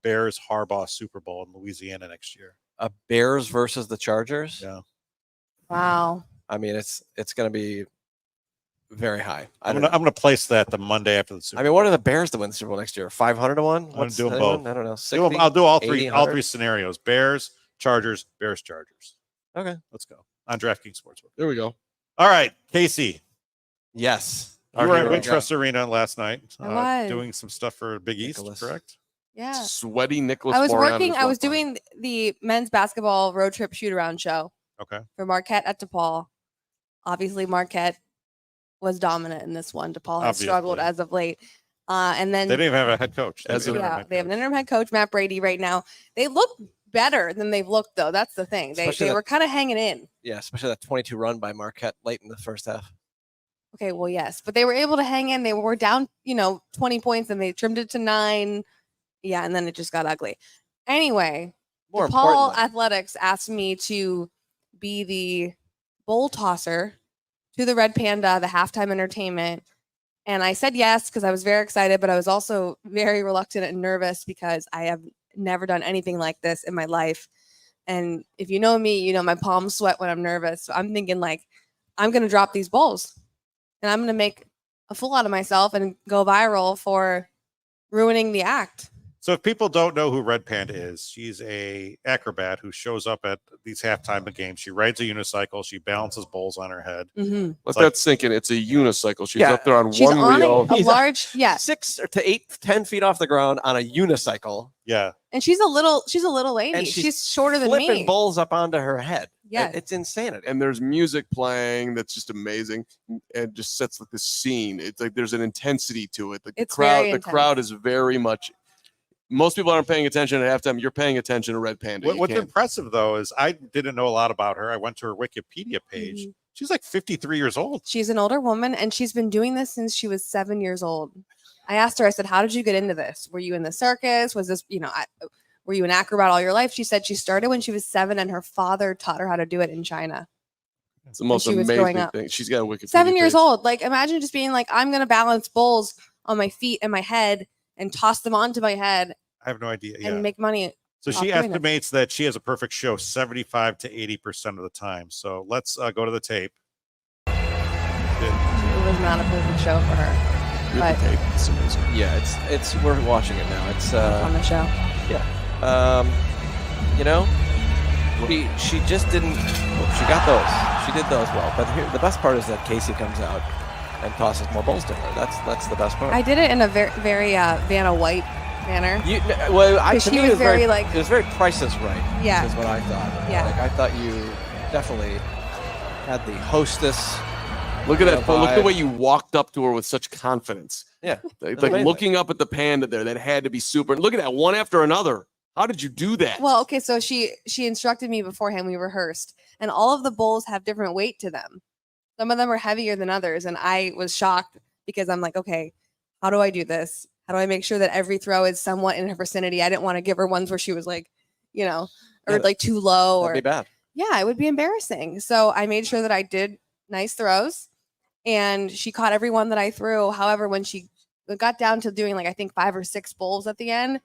Bears Harbaugh Super Bowl in Louisiana next year? A Bears versus the Chargers. Yeah. Wow. I mean, it's going to be very high. I'm gonna place that the Monday after the Super I mean, what are the Bears to win the Super Bowl next year? 500 to 1? gonna do 'em both. I don't know. I'll do all 80, three scenarios. Bears, Chargers, Bears, Chargers. Okay. Let's go. On DraftKings Sportsbook. There we go. All right, Casey. Yes. You were at hero. Wintrust Arena last night I was. doing some stuff for Big East, Nicholas. correct? Yeah. Sweaty Nicholas. I was Moran working. is I was well fun. doing the men's basketball road trip shoot around show Okay. for Marquette at DePaul. Obviously, Marquette was dominant in this one. DePaul has struggled Obviously. as of late. And then They didn't even have a head coach. As of- yeah, they have an interim head coach, Matt Brady, right now. They look better than they've looked, though. That's the thing. Especially They that- were kind of hanging in. Yeah, especially that 22 run by Marquette late in the first half. Okay, well, yes, but they were able to hang in. They were down, 20 points, and they trimmed it to 9. Yeah, and then it just got ugly. Anyway, More DePaul importantly, Athletics asked me to be the bowl tosser to the Red Panda, the halftime entertainment. And I said yes because I was very excited, but I was also very reluctant and nervous because I have never done anything like this in my life. And if you know me, my palms sweat when I'm nervous. So I'm thinking I'm going to drop these bowls and I'm going to make a fool out of myself and go viral for ruining the act. So if people don't know who Red Panda is, she's a acrobat who shows up at these halftime games. She rides a unicycle. She balances bowls on her head. Mm-hmm. Let like- that sink in. It's a unicycle. She's Yeah, up there on She's one on wheel. a He's large, yeah. 6 to 8, 10 feet off the ground on a unicycle, Yeah. And she's a little lady. And She's shorter than flipping me. bowls up onto her head. Yeah. It's insanity. And there's music playing that's just amazing and just sets like the scene. It's like there's an intensity to it. Like It's the crowd, very the intense. crowd is very much. Most people aren't paying attention at halftime. You're paying attention to Red Panda. You What's can't- impressive though is I didn't know a lot about her. I went to her Wikipedia page. Mhm. She's like 53 years old. She's an older woman and she's been doing this since she was 7 years old. I asked her, I said, how did you get into this? Were you in the circus? Was this, were you an acrobat all your life? She said she started when she was 7 and her father taught her how to do it in China. It's the most she was growing amazing up. thing. She's got a Wikipedia 7 years page. old. Like, imagine just being like, I'm going to balance bowls on my feet and my head and toss them onto my head I have no idea. Yeah. and make money. So off she doing it. estimates that she has a perfect show 75 to 80% of the time. So let's go to the tape. It was not a perfect show for her Read But- the tape. It's amazing. Yeah, it's we're watching it now. It's on the show. she just didn't. She got those. She did those well. But the best part is that Casey comes out and tosses more bowls to her. That's the best part. I did it in a very Vanna White manner. To She me, was it was very, it was very Price is Right. Yeah. is what I thought. Yeah. Like I thought you definitely had the hostess. Look at that. vibe. Look at the way you walked up to her with such confidence. Yeah. Like amazing. looking up at the panda there, that had to be super. Look at that, one after another. How did you do that? Well, okay, so she instructed me beforehand. We rehearsed, and all of the bowls have different weight to them. Some of them are heavier than others, and I was shocked because I'm like, okay, how do I do this? How do I make sure that every throw is somewhat in her vicinity? I didn't want to give her ones where she was like, you know, or like too low, That'd or be bad. yeah, it would be embarrassing. So I made sure that I did nice throws, and she caught every one that I threw. However, when she got down to doing like I think 5 or 6 bowls at the end,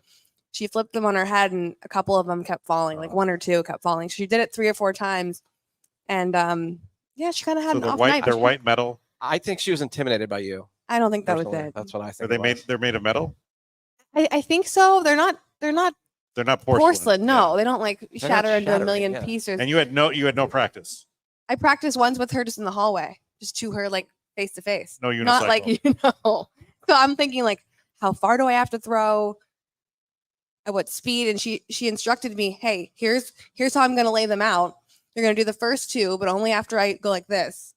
she flipped them on her head, and a couple of them kept falling, like 1 or 2 kept falling. She did it 3 or 4 times, and yeah, she kind of had So an they're off white. night. They're white metal. I think she was intimidated by you. I don't think that was Personally. it. That's what I think. Are they it made? was. They're made of metal. I think so. They're not They're not porcelain. porcelain. No, Yeah. they don't like not shatter into a shattering, million yeah. pieces. And you had no practice. I practiced ones with her just in the hallway, just to her like face to face. No unicycle. Not like So I'm thinking like, how far do I have to throw? At what speed? And she instructed me, hey, here's how I'm gonna lay them out. You're gonna do the first 2, but only after I go like this.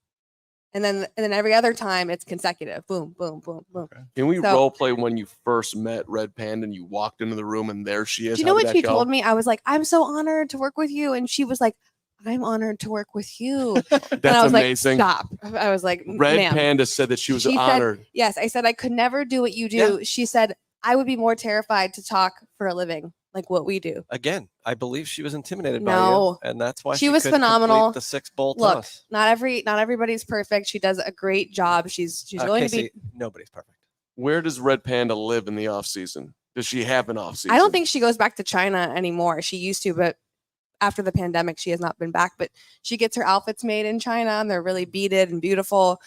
And then every other time it's consecutive. Boom, boom, boom, boom. Okay. Can we So- role play when you first met Red Panda and you walked into the room and there she is? Do you know How did what that she go? told me? I was like, I'm so honored to work with you. And she was like, I'm honored to work with you. And I That's was amazing. like, stop. I was like, Red ma'am. Panda said that she was She said- honored. Yes, I said I could never do what you do. She said I would be more terrified to talk for a living, like what we do. Again, I believe she was intimidated by No. you, and that's why She was could complete phenomenal. The 6 bowl Look, toss. not everybody's perfect. She does a great job. She's going to be. Kacy, nobody's perfect. Where does Red Panda live in the off season? Does she have an off season? I don't think she goes back to China anymore. She used to, but after the pandemic, she has not been back. But she gets her outfits made in China, and they're really beaded and beautiful.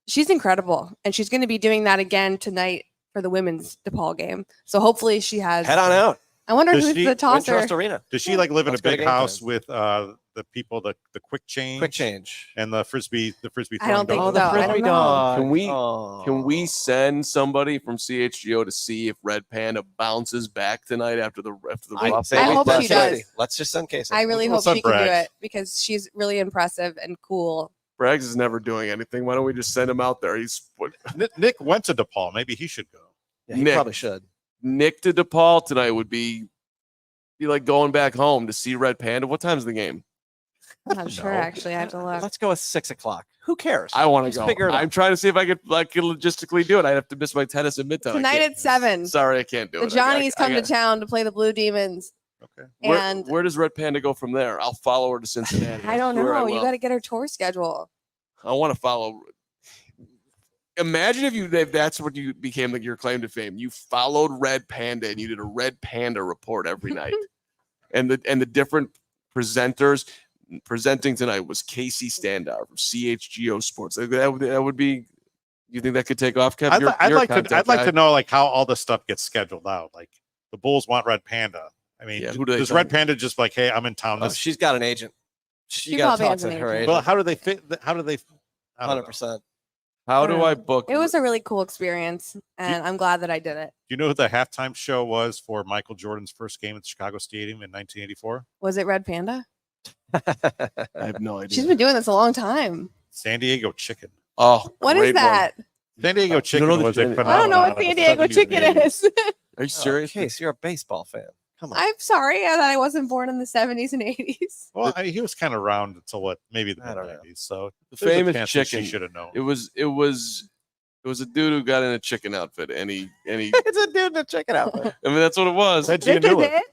She's incredible, and she's going to be doing that again tonight for the women's DePaul game. So hopefully she has. Head on out. I wonder Does who's she- the tosser. Wintrust Arena. Does she like live in a Let's go to big game house time. with the people, the quick change, Quick change. and the frisbee I don't think throwing so. dog? I don't frisbee know. dog. Can we send somebody from CHGO to see if Red Panda bounces back tonight after the rough say I we hope send she does. Kacy. Let's just send Kacy. I really We'll hope send she can do Braggs. it because she's really impressive and cool. Braggs is never doing anything. Why don't we just send him out there? Nick went to DePaul. Maybe he should go. Yeah, he Nick. probably should. Nick to DePaul tonight would be like going back home to see Red Panda. What time's the game? I'm not sure, No. actually. I have to look. Let's go with 6 o'clock. Who cares? I want to Just go. figure it out. I'm trying to see if I could logistically do it. I'd have to miss my tennis in Midtown. I Tonight can't- at 7. Sorry, I can't do The it. Johnnies come to town to play the Blue Demons. Okay. And Where does Red Panda go from there? I'll follow her to Cincinnati. I don't Swear know. You will. got to get her tour schedule. I want to follow. Imagine if that's what you became like your claim to fame. You followed Red Panda and you did a Red Panda report every night, and the different presenters presenting tonight was Kacy Standohar from CHGO Sports. That would be. You think that could take off, Kev? I'd like guy. to know like how all this stuff gets scheduled out. Like the Bulls want Red Panda. I mean, Yeah, who do they does tell Red them? Panda just like, hey, I'm in town? Oh, This she's got an agent. She She got to probably talk has to an her agent. agent. well, how do they fit? How do they? I don't know. 100%. How do I book? It was a really cool experience, and I'm glad that I did it. Do you know who the halftime show was for Michael Jordan's first game at the Chicago Stadium in 1984? Was it Red Panda? I have no idea. She's been doing this a long time. San Diego Chicken. Oh, What is great one. that? San Diego Chicken know the was a San- phenomenon. I don't know what of the San Diego 70s and chicken 80s. is. Are you serious? Case, you're a baseball fan. Come on. I'm sorry. I thought I wasn't born in the 70s and 80s. Well, I mean, he was kind of around until what, maybe the I don't know. mid 90s. So The there's a famous chance that chicken. She should have known. It was a dude who got in a chicken outfit, and he. It's a dude to check it out. I mean, that's what it was. That This is Giannullin. it?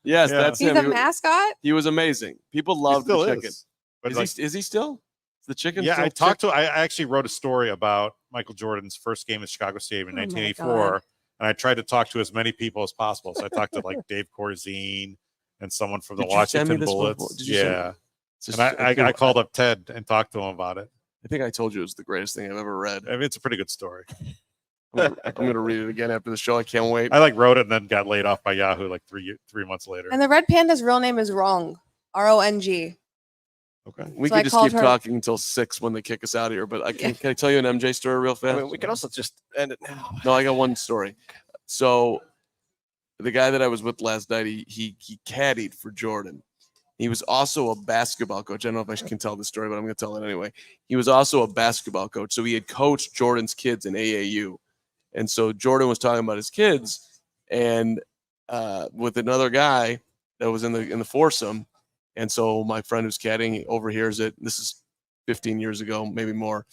Yes, Yeah. that's He's him. a mascot? He was amazing. People He loved the still chicken. is. But like, Is he still? Is the chicken? yeah, still I talked to. I actually wrote a story about Michael Jordan's first game at Chicago Stadium in Oh my 1984, God. and I tried to talk to as many people as possible. So I talked to like Dave Corzine and someone from the Did you send me Washington this Bullets. before? Did you send Yeah, It's just- and I called up Ted and talked to him about it. I think I told you it was the greatest thing I've ever read. I mean, it's a pretty good story. I'm gonna read it again after the show. I can't wait. I like wrote it and then got laid off by Yahoo like 3 months later. And the Red Panda's real name is Rong. RONG. Okay. We So I can just called keep her- talking until 6 when they kick us out of here. But can I tell you an MJ story real I fast? mean, we can also just end it now. No, I got one story. So the guy that I was with last night, he caddied for Jordan, He was also a basketball coach. I don't know if I can tell this story, but I'm going to tell it anyway. He was also a basketball coach. So he had coached Jordan's kids in AAU. And so Jordan was talking about his kids and with another guy that was in the foursome. And so my friend who's caddying overhears it. This is 15 years ago, maybe more.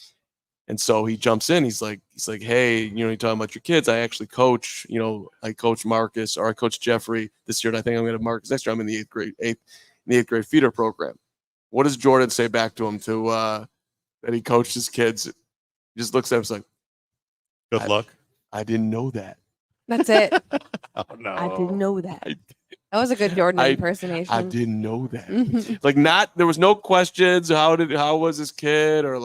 And so he jumps in. He's like, hey, you're talking about your kids. I actually coach, I coach Marcus, or I coach Jeffrey this year. And I think I'm going to Marcus next year. I'm in the eighth grade feeder program. What does Jordan say back to him that he coached his kids? He just looks at him and is like, good luck. I didn't know that. That's it. Oh, no. I didn't know that. That was a good Jordan impersonation. I didn't know that. There was no questions. How was his kid or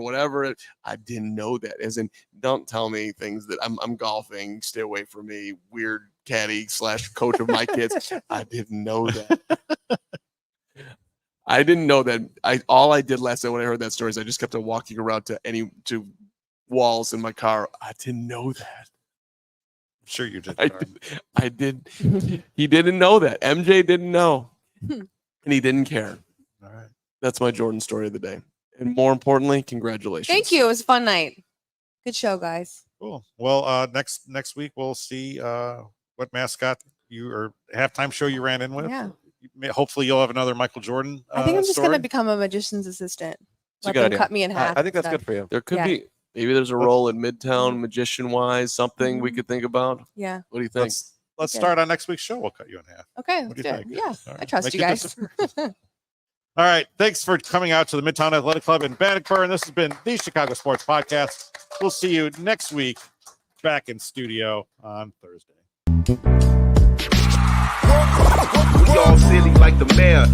whatever. I didn't know that. As in, don't tell me things that I'm golfing. Stay away from me. Weird caddy / coach of my kids. I didn't know that. I didn't know that. All I did last night when I heard that story is I just kept on walking around to walls in my car. I didn't know that. Sure you did. I did. He didn't know that. MJ didn't know. And he didn't care. All right. That's my Jordan story of the day. And more importantly, congratulations. Thank you. It was a fun night. Good show, guys. Cool. Well, next week we'll see what mascot or halftime show you ran in with. Yeah. Hopefully you'll have another Michael Jordan. I think I'm just story. going to become a magician's assistant. It's a Let good them idea. cut me in half. I think that's and good for you. There could Yeah. be. Maybe there's a role in Midtown magician-wise, something we could think about. Yeah. What do you think? Let's Okay. start on next week's show. We'll cut you in half. Okay. What do Let's you do it. think? Yeah. All right. I trust Make you it guys. disappear. All right. Thanks for coming out to the Midtown Athletic Club in Bannockburn. This has been the Chicago Sports Podcast. We'll see you next week back in studio on Thursday. We all silly like the mayor.